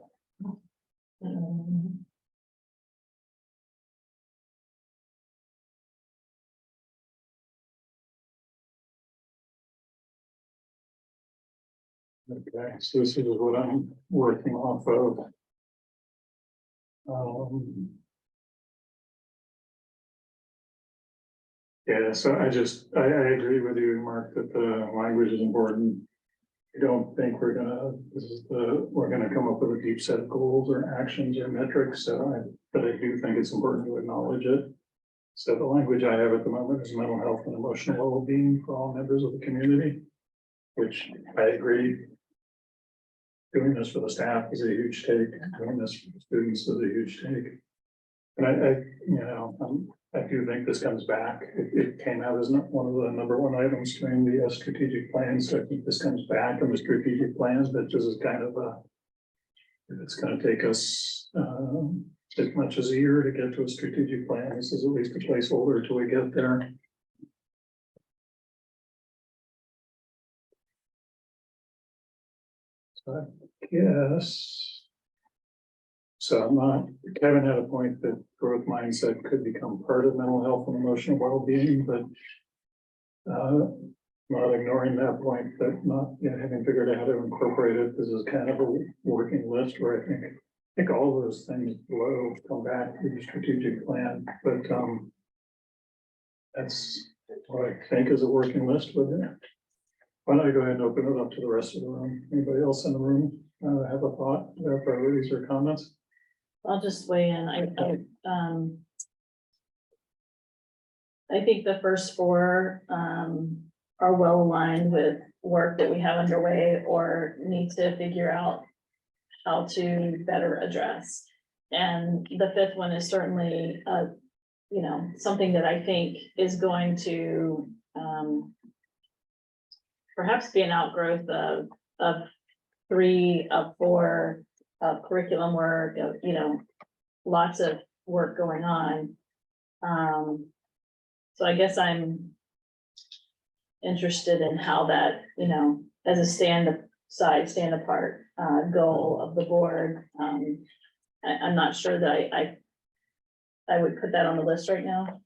Okay, so this is what I'm working off of. Yeah, so I agree with you, Mark, that the language is important. I don't think we're gonna come up with a deep set of goals or actions or metrics, but I do think it's important to acknowledge it. So the language I have at the moment is mental health and emotional well-being for all members of the community, which I agree. Doing this for the staff is a huge take, doing this for the students is a huge take. And I do think this comes back. It came out as not one of the number one items during the strategic plan. So I think this comes back in the strategic plans, but this is kind of if it's gonna take us as much as a year to get to a strategic plan, this is at least a placeholder till we get there. So I guess. So I'm not, Kevin had a point that growth mindset could become part of mental health and emotional well-being, but not ignoring that point, but not yet having figured out how to incorporate it. This is kind of a working list where I think all those things below come back to the strategic plan, but that's what I think is a working list with it. Why don't I go ahead and open it up to the rest of the room? Anybody else in the room have a thought, priorities or comments? I'll just weigh in. I think the first four, are well aligned with work that we have underway or need to figure out how to better address. And the fifth one is certainly, something that I think is going to, perhaps be an outgrowth of 3 of 4 of curriculum work, lots of work going on. So I guess I'm interested in how that, as a stand apart goal of the board. I'm not sure that I would put that on the list right now.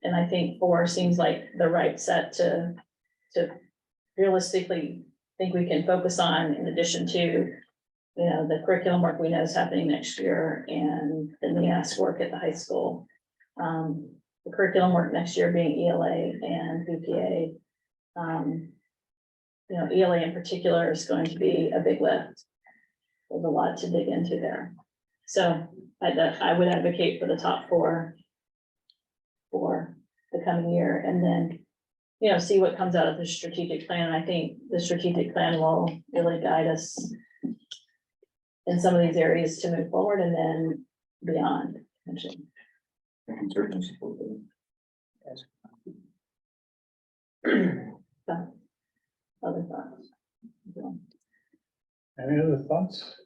And I think 4 seems like the right set to realistically think we can focus on, in addition to, the curriculum work we know is happening next year and the NEAS work at the high school. The curriculum work next year being ELA and VPA. ELA in particular is going to be a big lift. There's a lot to dig into there. So I would advocate for the top 4 for the coming year, and then, see what comes out of the strategic plan. And I think the strategic plan will really guide us in some of these areas to move forward and then beyond. I can certainly support that. Other thoughts? Any other thoughts?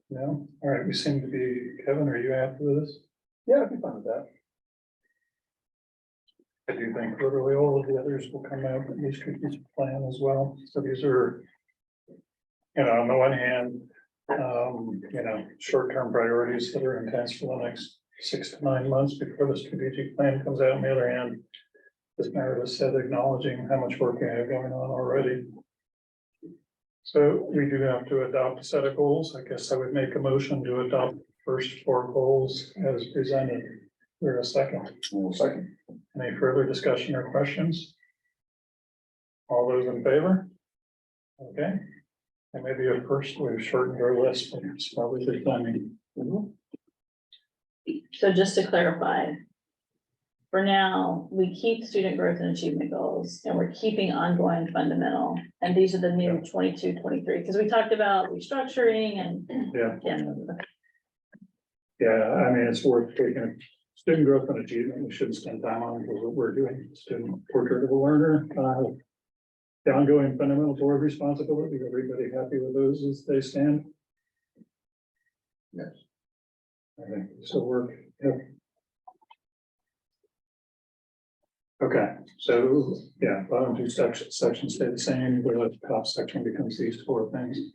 No, all right, we seem to be, Kevin, are you happy with this? Yeah, I'd be fine with that. I do think literally all of the others will come out in the strategic plan as well. So these are, on the one hand, short-term priorities that are intense for the next 6 to 9 months before the strategic plan comes out. On the other hand, as Meredith said, acknowledging how much work we have going on already. So we do have to adopt a set of goals. I guess I would make a motion to adopt the first 4 goals as presented. We're a second. Second. Any further discussion or questions? All those in favor? Okay. And maybe at first we've shortened our list, but it's probably the timing. So just to clarify. For now, we keep student growth and achievement goals, and we're keeping ongoing fundamental, and these are the new 22, 23. Because we talked about restructuring and. Yeah. Yeah. Yeah, I mean, it's worth taking. Student growth and achievement, we shouldn't spend time on because what we're doing, student portrait of a learner. The ongoing fundamental board responsibility, everybody happy with those as they stand? Yes. I think so work, yeah. Okay, so, yeah, bottom two sections stay the same, the top section becomes these four things.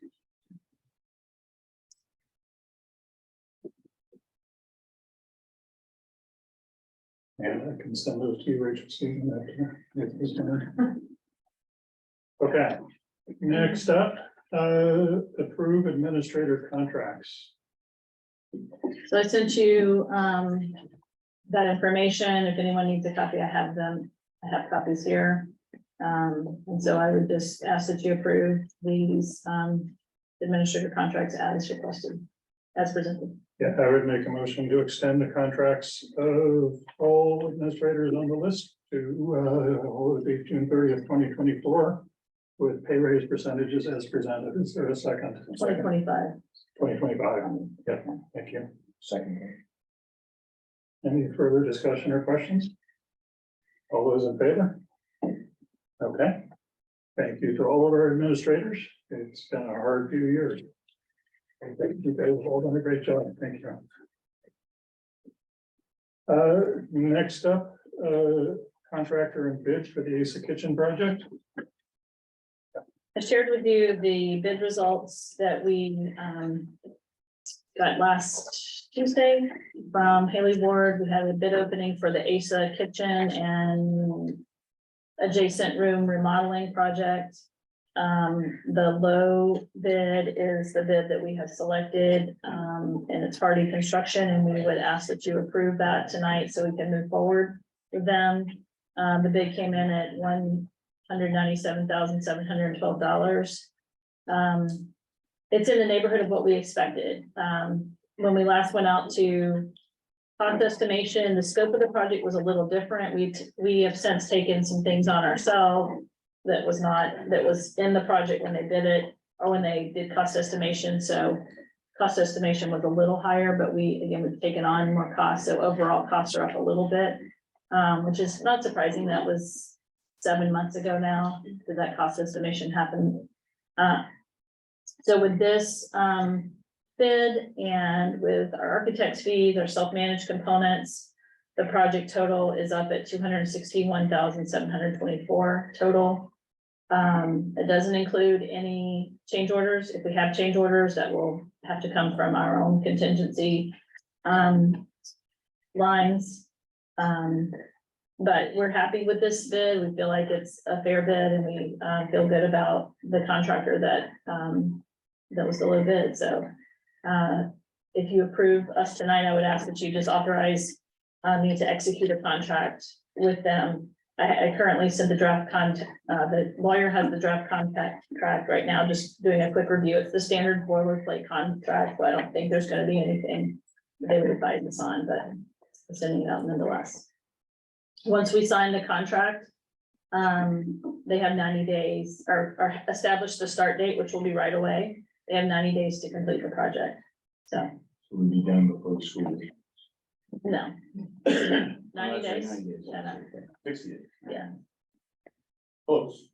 And I can send those to you, Rachel, Stephen, after this dinner. Okay, next up, approve administrator contracts. So I sent you, that information. If anyone needs a copy, I have them. I have copies here. And so I would just ask that you approve these, administrator contracts as requested, as presented. Yeah, I would make a motion to extend the contracts of all administrators on the list to, what would be June 30th, 2024. With pay raise percentages as presented. Is there a second? 2025. 2025. Yeah, thank you. Second. Any further discussion or questions? All those in favor? Okay. Thank you to all of our administrators. It's been a hard few years. I think you guys have all done a great job. Thank you. Next up, contractor and bid for the Asa Kitchen project. I shared with you the bid results that we got last Tuesday from Haley Ward. We had a bid opening for the Asa kitchen and adjacent room remodeling project. The low bid is the bid that we have selected, and it's Hardy Construction, and we would ask that you approve that tonight so we can move forward with them. The bid came in at $197,712. It's in the neighborhood of what we expected. When we last went out to cost estimation, the scope of the project was a little different. We have since taken some things on ourselves that was in the project when they bid it or when they did cost estimation. So cost estimation was a little higher, but we've taken on more costs. So overall costs are up a little bit, which is not surprising. That was 7 months ago now, did that cost estimation happen? So with this bid and with our architect's fees, our self-managed components, the project total is up at $261,724 total. It doesn't include any change orders. If we have change orders, that will have to come from our own contingency lines. But we're happy with this bid. We feel like it's a fair bid, and we feel good about the contractor that was the low bid. So if you approve us tonight, I would ask that you just authorize me to execute a contract with them. I currently sent the draft the lawyer has the draft contract right now, just doing a quick review. It's the standard boilerplate contract, so I don't think there's going to be anything they would advise us on, but I'm sending it out nonetheless. Once we sign the contract, they have 90 days or establish the start date, which will be right away. They have 90 days to complete the project. So We'll be done before the school. no. 90 days. 90 days. Yeah, no. 60 days. Yeah. Close.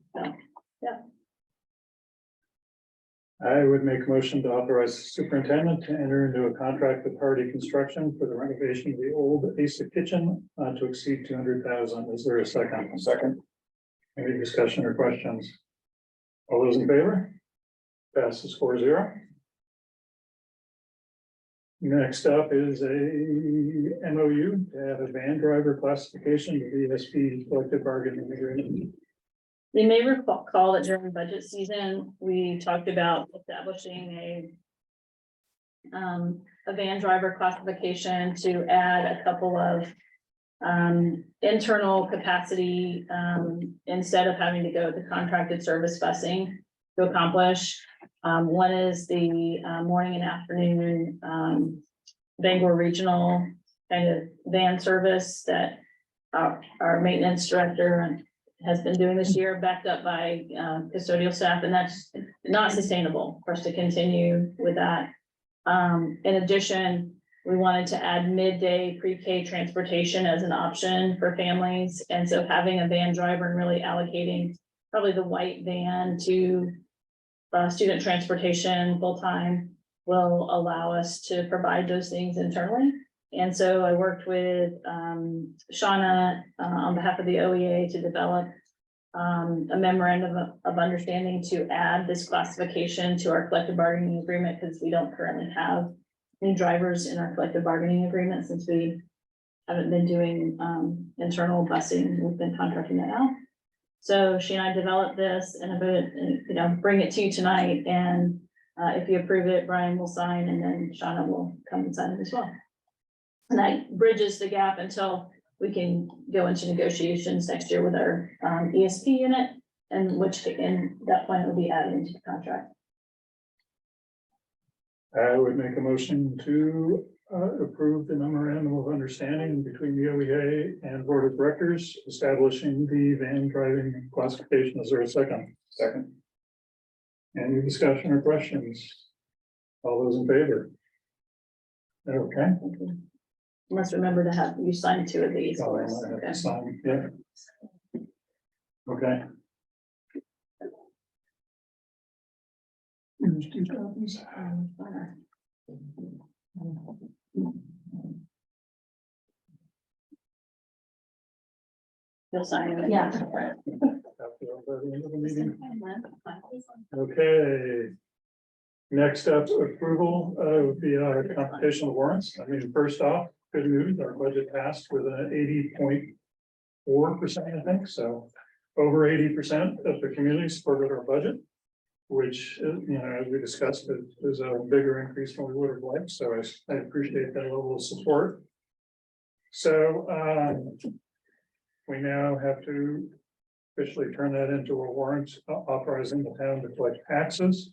I would make a motion to authorize the superintendent to enter into a contract with Hardy Construction for the renovation of the old Asa kitchen to exceed 200,000. Is there a second? Second. Any discussion or questions? All those in favor? Passes 4-0. Next up is a MOU to have a van driver classification, the ESP collective bargaining agreement. You may recall that during budget season, we talked about establishing a van driver classification to add a couple of internal capacity, instead of having to go to contracted service busing to accomplish. One is the morning and afternoon Bangor Regional kind of van service that our maintenance director has been doing this year, backed up by custodial staff, and that's not sustainable for us to continue with that. In addition, we wanted to add midday pre-K transportation as an option for families, and so having a van driver and really allocating probably the white van to student transportation full-time will allow us to provide those things internally. And so I worked with Shauna on behalf of the OEA to develop a memorandum of understanding to add this classification to our collective bargaining agreement, because we don't currently have any drivers in our collective bargaining agreement since we haven't been doing internal busing. We've been contracting that out. So she and I developed this, and I'm gonna, you know, bring it to you tonight, and if you approve it, Brian will sign, and then Shauna will come and sign it as well. And that bridges the gap until we can go into negotiations next year with our ESP unit, and which in that point will be added into the contract. I would make a motion to approve the memorandum of understanding between the OEA and Board of Directors establishing the van driving classification. Is there a second? Second. Any discussion or questions? All those in favor? Okay. You must remember to have you sign 2 of these. Oh, for us. I have to Okay. sign, yeah. Okay. Here's 2 copies. You'll sign it. Yeah. After by the end of the meeting. Okay. Next up, approval of the computational warrants. I mean, first off, good news, our budget passed with an 80.4%, I think, so over 80% of the community supported our budget, which, you know, as we discussed, is a bigger increase than we would have liked, so I appreciate that level of support. So we now have to officially turn that into a warrant authorizing the town to collect taxes.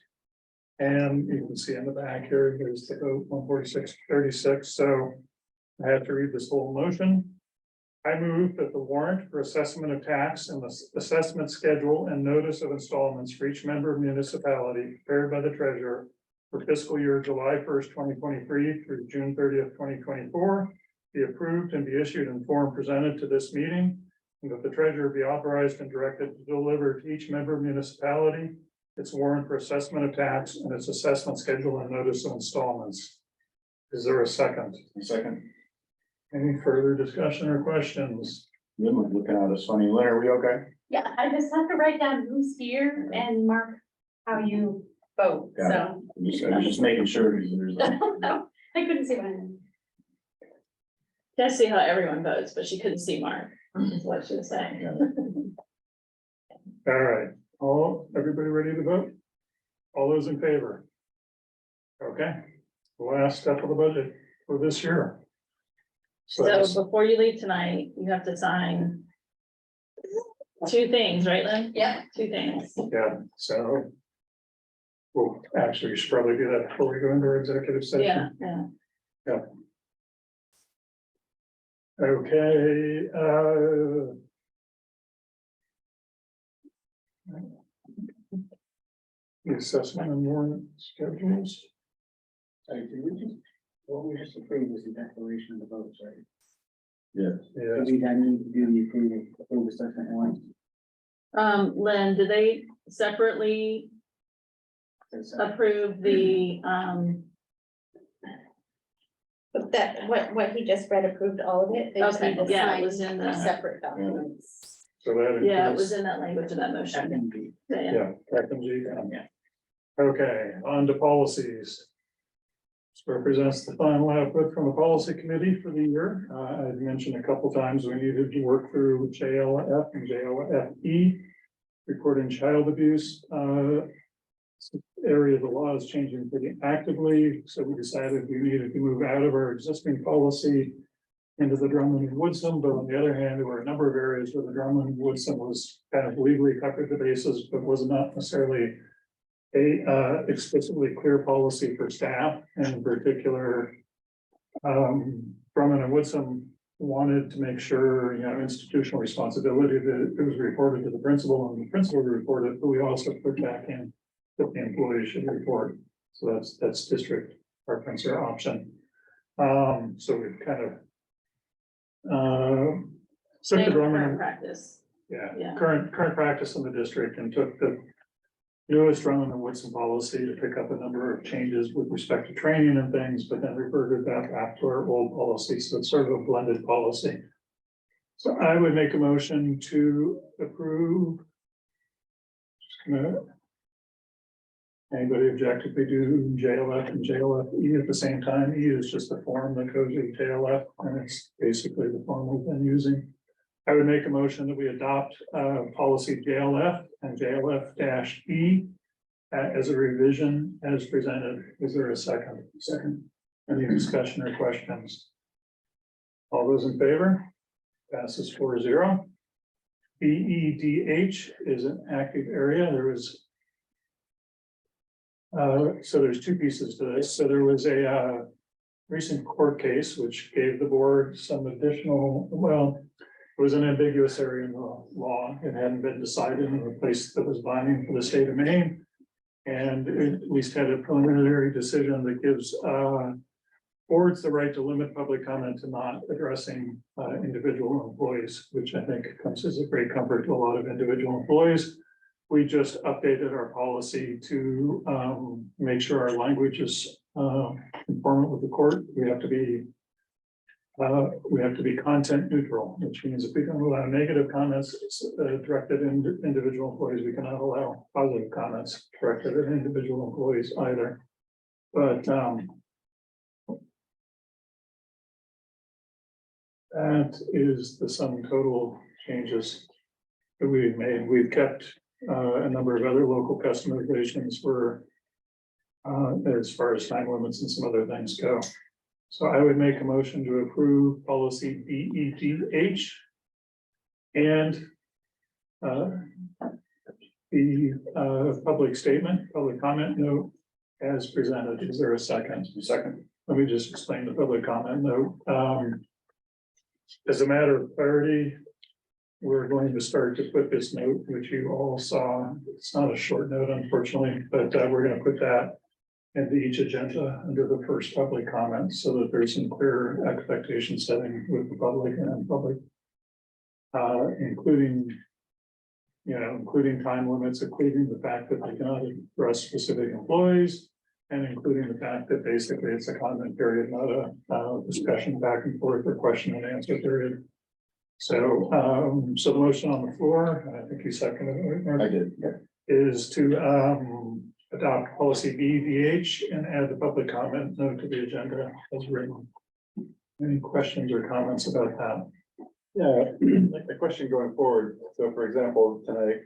And you can see in the back here, there's the vote 146.36, so I have to read this whole motion. I move that the warrant for assessment of tax and the assessment schedule and notice of installments for each member of municipality prepared by the treasurer for fiscal year July 1st, 2023 through June 30th, 2024 be approved and be issued in form presented to this meeting, and that the treasurer be authorized and directed to deliver to each member municipality its warrant for assessment of tax and its assessment schedule and notice of installments. Is there a second? Second. Any further discussion or questions? Lynn was looking at us funny. Lynn, are we okay? Yeah, I just have to write down who's here and mark how you vote, Got it. so. I was just making sure because there's. No, I couldn't see mine. Can't see how everyone votes, but she couldn't see Mark, is what she was saying. All right, everybody ready to vote? All those in favor? Okay, last step of the budget for this year. So before you leave tonight, you have to sign 2 things, right, Lynn? Yeah. 2 things. Yeah, so. Well, actually, we should probably do that before we go into our executive Yeah, session. yeah. Okay, the assessment and warrant schedules. What we just approved was the declaration of the votes, right? Yes. Yeah, We then need to do the approve assessment warrant. Lynn, did they separately approve the, But that, what he just read approved all of it. They just okay, need to yeah, it sign was in the, separate documents. so that yeah, it was includes, in that language of that motion. Yeah. yeah, F and G. Okay, on to policies. This represents the final output from the policy committee for the year. I've mentioned a couple times we needed to work through JLF and JLFE, reporting child abuse. Area of the law is changing pretty actively, so we decided we needed to move out of our existing policy into the Drummond and Woodson, but on the other hand, there were a number of areas where the Drummond and Woodson was kind of legally covered the bases, but was not necessarily a explicitly clear policy for staff, and in particular, Drummond and Woodson wanted to make sure, institutional responsibility that it was reported to the principal and the principal reported, but we also put back in that the employee should report. So that's district preference or option. So we've kind of took the Same Drummond, current practice. Yeah. current practice in the district and took the newest Drummond and Woodson policy to pick up a number of changes with respect to training and things, but then reverted that back to our old policy. So it's sort of a blended policy. So I would make a motion to approve. Anybody object if we do JLF and JLFE at the same time? E is just the form that goes with JLF, and it's basically the form we've been using. I would make a motion that we adopt policy JLF and JLF-E as a revision as presented. Is there a second? Second. Any discussion or questions? All those in favor? Passes 4-0. BEDH is an active area. There was so there's two pieces to this. So there was a recent court case which gave the board some additional, well, it was an ambiguous area in the law. It hadn't been decided in the place that was binding for the state of Maine. And it at least had a preliminary decision that gives boards the right to limit public comment to not addressing individual employees, which I think comes as a great comfort to a lot of individual employees. We just updated our policy to make sure our language is conformant with the court. We have to be content neutral, which means if we don't allow negative comments directed at individual employees, we cannot allow positive comments directed at individual employees either. But that is the sum total changes that we've made. We've kept a number of other local customizations for as far as time limits and some other things go. So I would make a motion to approve policy BEDH and the public statement, public comment note as presented. Is there a second? Second. Let me just explain the public comment note. As a matter of clarity, we're going to start to put this note, which you all saw. It's not a short note, unfortunately, but we're going to put that into each agenda under the first public comment so that there's some clear expectation setting with the public and public, including time limits, including the fact that they cannot address specific employees, and including the fact that basically it's a comment period, not a discussion back and forth or question and answer period. So, so the motion on the floor, and I think you seconded it, right? I did. Is to adopt policy BEDH and add the public comment note to the agenda as written. Any questions or comments about that? Yeah, the question going forward. So for example, tonight,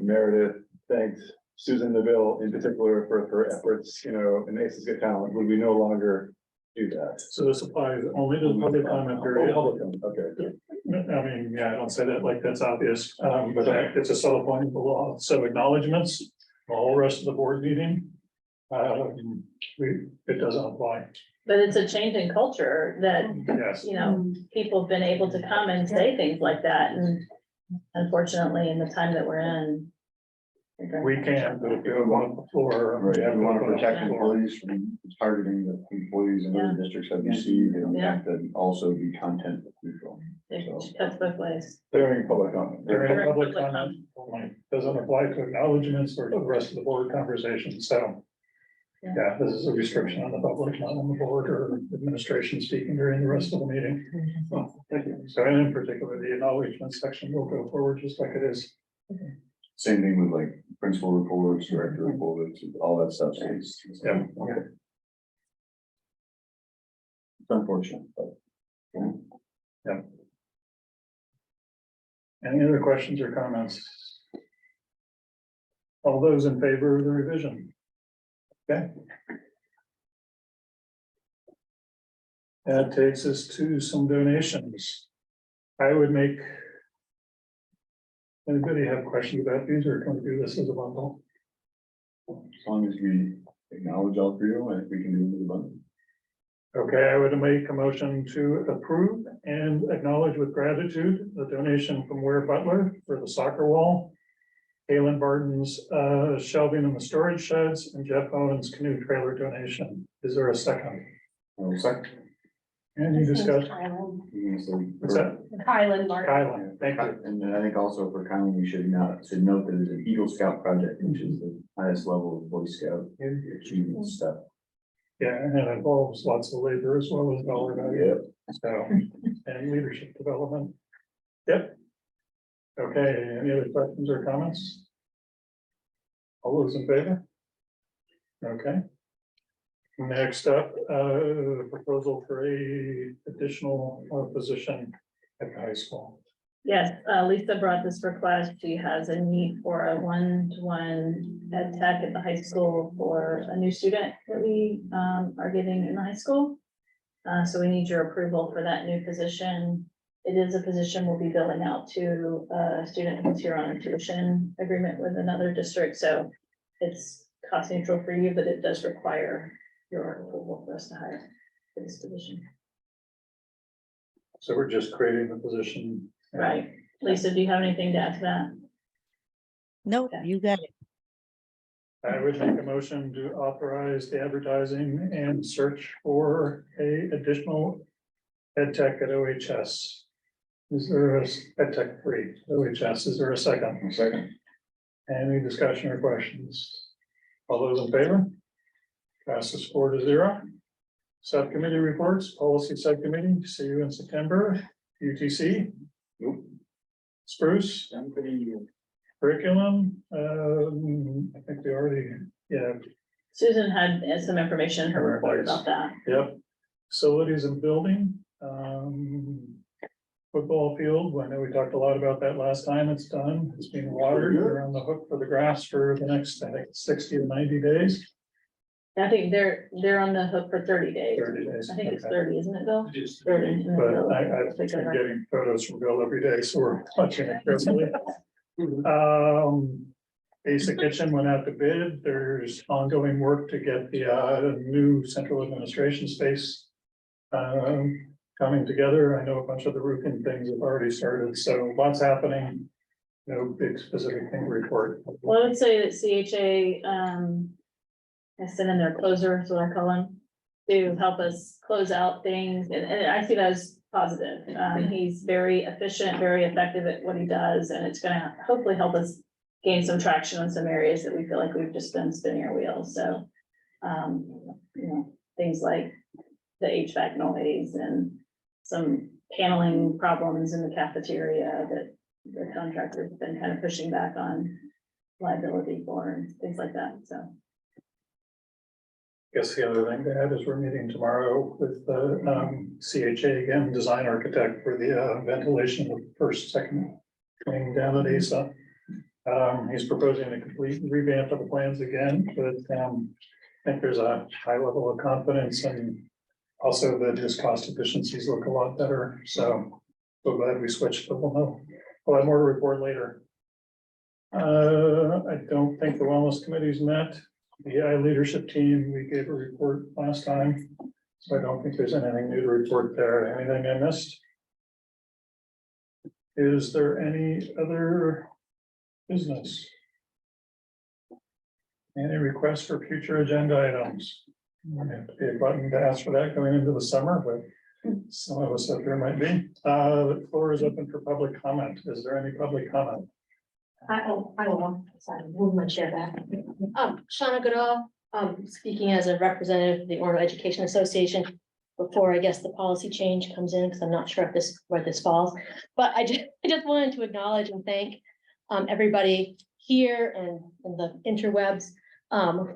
Meredith thanked Susan Neville in particular for her efforts, in Aces Get Talent. Would we no longer do that? So this applies only to the public comment period. Okay. I mean, yeah, I don't say that like that's obvious, but it's a subtle point of the law. So acknowledgements, the whole rest of the board meeting, it doesn't apply. But it's a change in culture that, Yes. people have been able to come and say things like that, and unfortunately, in the time that we're in. We can, but if you have one on the floor. Right, we want to protect on the floor. employees from targeting the employees in other districts have received, and Yeah. have to also be content neutral. It So- cuts both ways. During public comment. During During public public comment, only. Doesn't apply to acknowledgements or to the rest of the board conversation, so. Yeah. Yeah, this is a restriction on the public, not on the board or administration speaking during the rest of the meeting. So, thank you. So and in particular, the acknowledgement section will go forward just like it is. Same thing with like principal reports, director reports, all that stuff stays. Yeah. Okay. It's unfortunate, but. Any other questions or comments? All those in favor of the revision? Okay. That takes us to some donations. I would make. Anybody have questions about these, or can we do this as a bundle? As long as we acknowledge all three of them, I think we can do it with a bundle. Okay, I would make a motion to approve and acknowledge with gratitude the donation from Ware Butler for the soccer wall. Galen Barton's shelving in the storage sheds, and Jeff Owens canoe trailer donation. Is there a second? Second. Any discussion? What's that? Kylan Martin. Kylan, thank you. And then I think also for Kylan, we should note that it's an Eagle Scout project, which is the highest level of Boy Scout achievement stuff. Yeah, and it involves lots of labor as well as dollar value. So, and leadership development. Yep. Okay, any other questions or comments? All those in favor? Okay. Next up, the proposal for a additional position at the high school. Yes, Lisa brought this request. She has a need for a one-to-one ed tech at the high school for a new student that we are getting in the high school. So we need your approval for that new position. It is a position we'll be billing out to a student who's here on a tuition agreement with another district, so it's cost neutral for you, but it does require your approval for us to hire for this position. So we're just creating the position. Right. Lisa, do you have anything to add to that? Nope, Okay. you got it. I would make a motion to authorize the advertising and search for a additional ed tech at OHS. Is there a ed tech free OHS? Is there a second? Second. Any discussion or questions? All those in favor? Passes 4-0. Subcommittee reports, policy subcommittee, see you in September. UTC. Nope. Spruce. Curriculum, I think we already, yeah, Susan had some information in her report about that. yep. Facilities and building, football field, I know we talked a lot about that last time, it's done, it's being watered, we're on the hook for the grass for the next, I think, 60 to 90 days. I think they're on the hook for 30 days. 30 days. I think it's Okay. 30, isn't it, Bill? 30. But I've been getting photos from Bill every day, so we're watching it carefully. Basic Kitchen went out to bid, there's ongoing work to get the new central administration space. Coming together, I know a bunch of the roofing things have already started, so lots happening. No big specific thing to report. Well, I would say that CHA, has sent in their closer, is what I call him, to help us close out things, and I see that as positive. He's very efficient, very effective at what he does, and it's gonna hopefully help us gain some traction in some areas that we feel like we've just been spinning our wheels, so. You know, things like the HVAC noise and some paneling problems in the cafeteria that the contractor's been kind of pushing back on liability for and things like that, so. Guess the other thing to add is we're meeting tomorrow with the CHA again, design architect for the ventilation of the first, second wing down at ASA. He's proposing a complete revamp of the plans again, but I think there's a high level of confidence and also that his cost efficiencies look a lot better. So glad we switched, but we'll know. We'll have more to report later. I don't think the wellness committee's met. The AI leadership team, we gave a report last time, so I don't think there's anything new to report there. Anything I missed? Is there any other business? Any requests for future agenda items? There may have to be a button to ask for that going into the summer, but some of us out there might be. The floor is open for public comment. Is there any public comment? I will, sorry, move my chair back. Shauna Goodall, speaking as a representative of the Orno Education Association. Before, I guess, the policy change comes in, because I'm not sure if where this falls. But I just wanted to acknowledge and thank everybody here and in the interwebs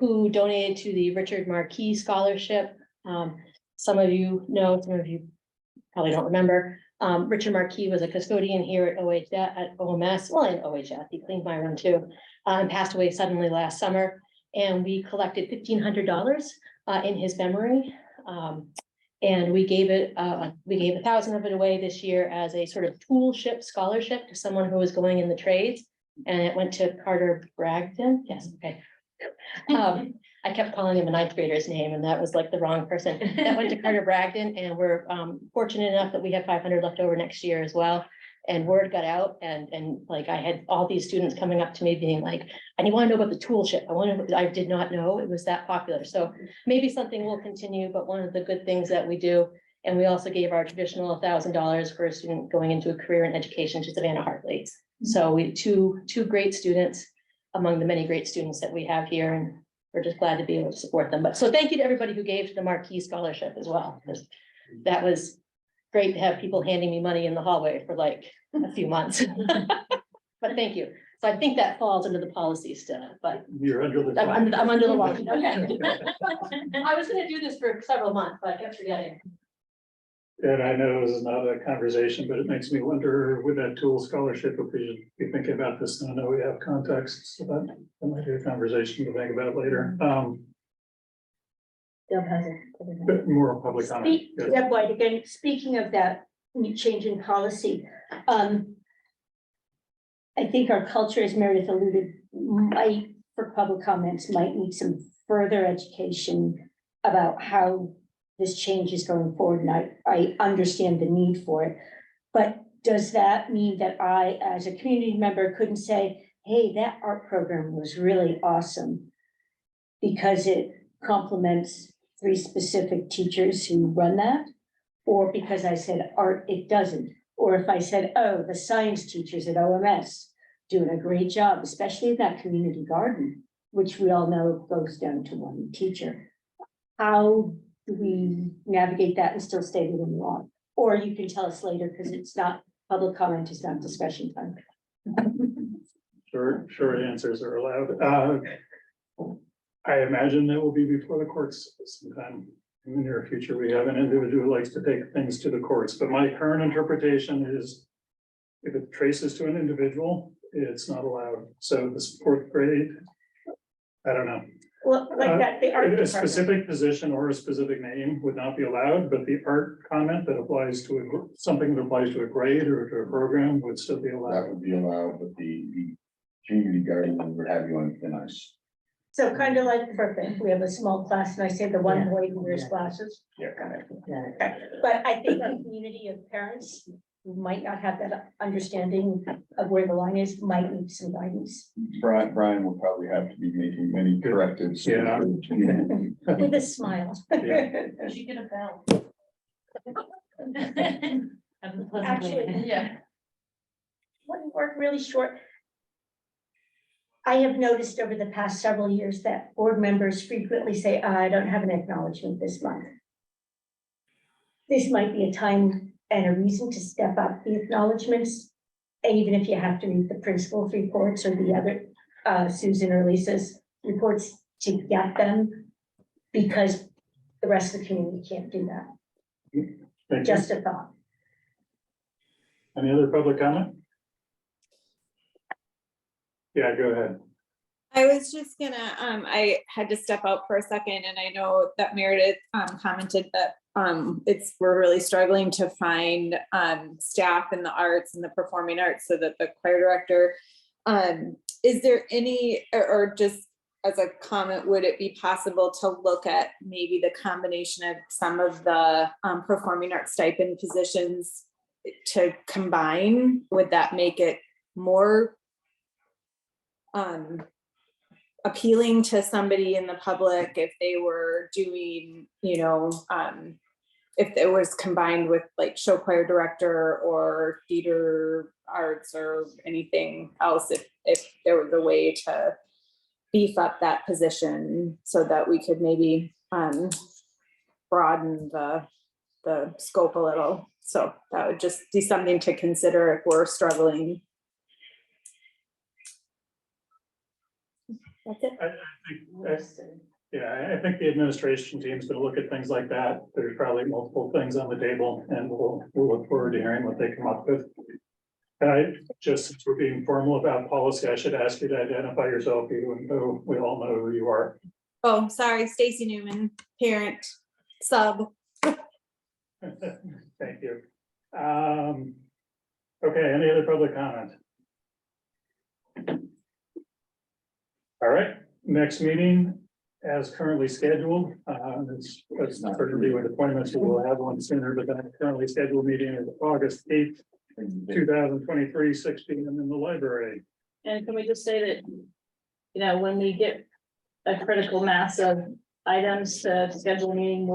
who donated to the Richard Marquis Scholarship. Some of you know, some of you probably don't remember. Richard Marquis was a custodian here at OMS, well, in OHS, he cleaned my room too, and passed away suddenly last summer. And we collected $1,500 in his memory. And we gave 1,000 of it away this year as a sort of toolship scholarship to someone who was going in the trades. And it went to Carter Bragdon. Yes, okay. I kept calling him a ninth grader's name, and that was like the wrong person. That went to Carter Bragdon, and we're fortunate enough that we have 500 left over next year as well. And word got out, and like I had all these students coming up to me being like, "I want to know about the toolship. I did not know it was that popular." So maybe something will continue, but one of the good things that we do, and we also gave our traditional $1,000 for a student going into a career in education to Savannah Hartley. So we two great students among the many great students that we have here, and we're just glad to be able to support them. But so thank you to everybody who gave to the Marquee Scholarship as well, because that was great to have people handing me money in the hallway for like a few months. But thank you. So I think that falls under the policy still, but You're under the. I'm under the law. Okay. I was gonna do this for several months, but I kept forgetting. And I know this is not a conversation, but it makes me wonder with that tool scholarship, if we should be thinking about this, and I know we have context, so that might be a conversation to think about later. Deb has it. But more public comment. Speak, Deb White, again, speaking of that change in policy, I think our culture, as Meredith alluded, might, for public comments, might need some further education about how this change is going forward, and I understand the need for it. But does that mean that I, as a community member, couldn't say, hey, that art program was really awesome because it complements 3 specific teachers who run that? Or because I said art, it doesn't? Or if I said, oh, the science teachers at OMS doing a great job, especially in that community garden, which we all know goes down to 1 teacher. How do we navigate that and still stay within the law? Or you can tell us later, because it's not public comment, it's not discussion time. Short answers are allowed. I imagine that will be before the courts sometime in the near future. We have an individual who likes to take things to the courts, but my current interpretation is if it traces to an individual, it's not allowed. So this 4th grade, I don't know. Well, like that, the art A department. specific position or a specific name would not be allowed, but the art comment that applies to something that applies to a grade or to a program would still be That allowed. would be allowed, but the community garden would have you on thin ice. So kind of like perfect, we have a small class, and I say the one boy who wears glasses. Yeah. Got it. Okay. But I think a community of parents who might not have that understanding of where the line is, might need some guidance. Brian will probably have to be making many correctives. Yeah. With a smile. Yeah. You should get a bell. Actually, Yeah. wouldn't work really short. I have noticed over the past several years that board members frequently say, I don't have an acknowledgement this month. This might be a time and a reason to step up the acknowledgements. And even if you have to read the principal's reports or the other, Susan or Lisa's reports to get them, because the rest of the community can't do that. Thank you. Just a thought. Any other public comment? Yeah, go ahead. I was just gonna, I had to step out for a second, and I know that Meredith commented that we're really struggling to find staff in the arts and the performing arts, so that the choir director, is there any, or just as a comment, would it be possible to look at maybe the combination of some of the performing arts stipend positions to combine? Would that make it more appealing to somebody in the public if they were doing, if it was combined with like show choir director or theater arts or anything else, if there was a way to beef up that position so that we could maybe broaden the scope a little. So that would just be something to consider if we're struggling. That's it. I think the administration team's gonna look at things like that. There's probably multiple things on the table, and we'll look forward to hearing what they come up with. Just since we're being formal about policy, I should ask you to identify yourself, even though we all know who you are. Oh, sorry, Stacy Newman, parent, sub. Thank you. Okay, any other public comment? All right, next meeting as currently scheduled, it's not certainly with appointments, we will have one sooner, but the currently scheduled meeting is August 8th, 2023, 6 p.m. in the library. And can we just say that, you know, when we get a critical mass of items to schedule a meeting,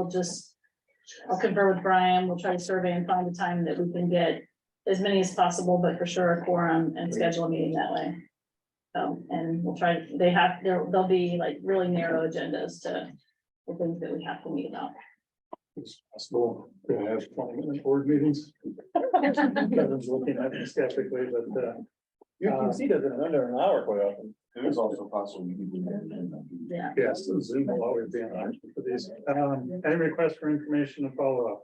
I'll confer with Brian, we'll try to survey and find a time that we can get as many as possible, but for sure a quorum and schedule a meeting that way. So, and we'll try, there'll be like really narrow agendas to the things that we have to meet about. It's possible to have 20-minute board meetings. Kevin's looking at me skeptically, but, UQC does it in under an hour quite often. It is also possible you can do that. Yeah. yes, Zoom will always be an option for these. Any requests for information and follow-up?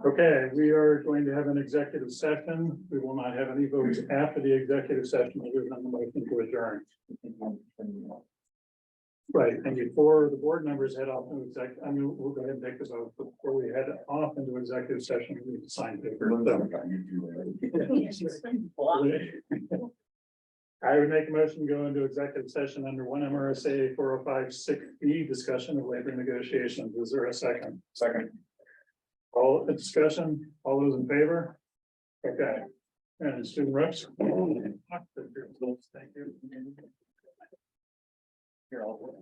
Okay, we are going to have an executive session. We will not have any votes after the executive session, other than the motion to adjourn. Right, and before the board members head off into we'll go ahead and take this out, but before we head off into executive session, we need to sign paper. I would make a motion to go into executive session under 1 MRSA 405(6)B, discussion of labor negotiations. Is there a second? Second. All discussion, all those in favor? Okay, and student reps? Thank you. Here, I'll-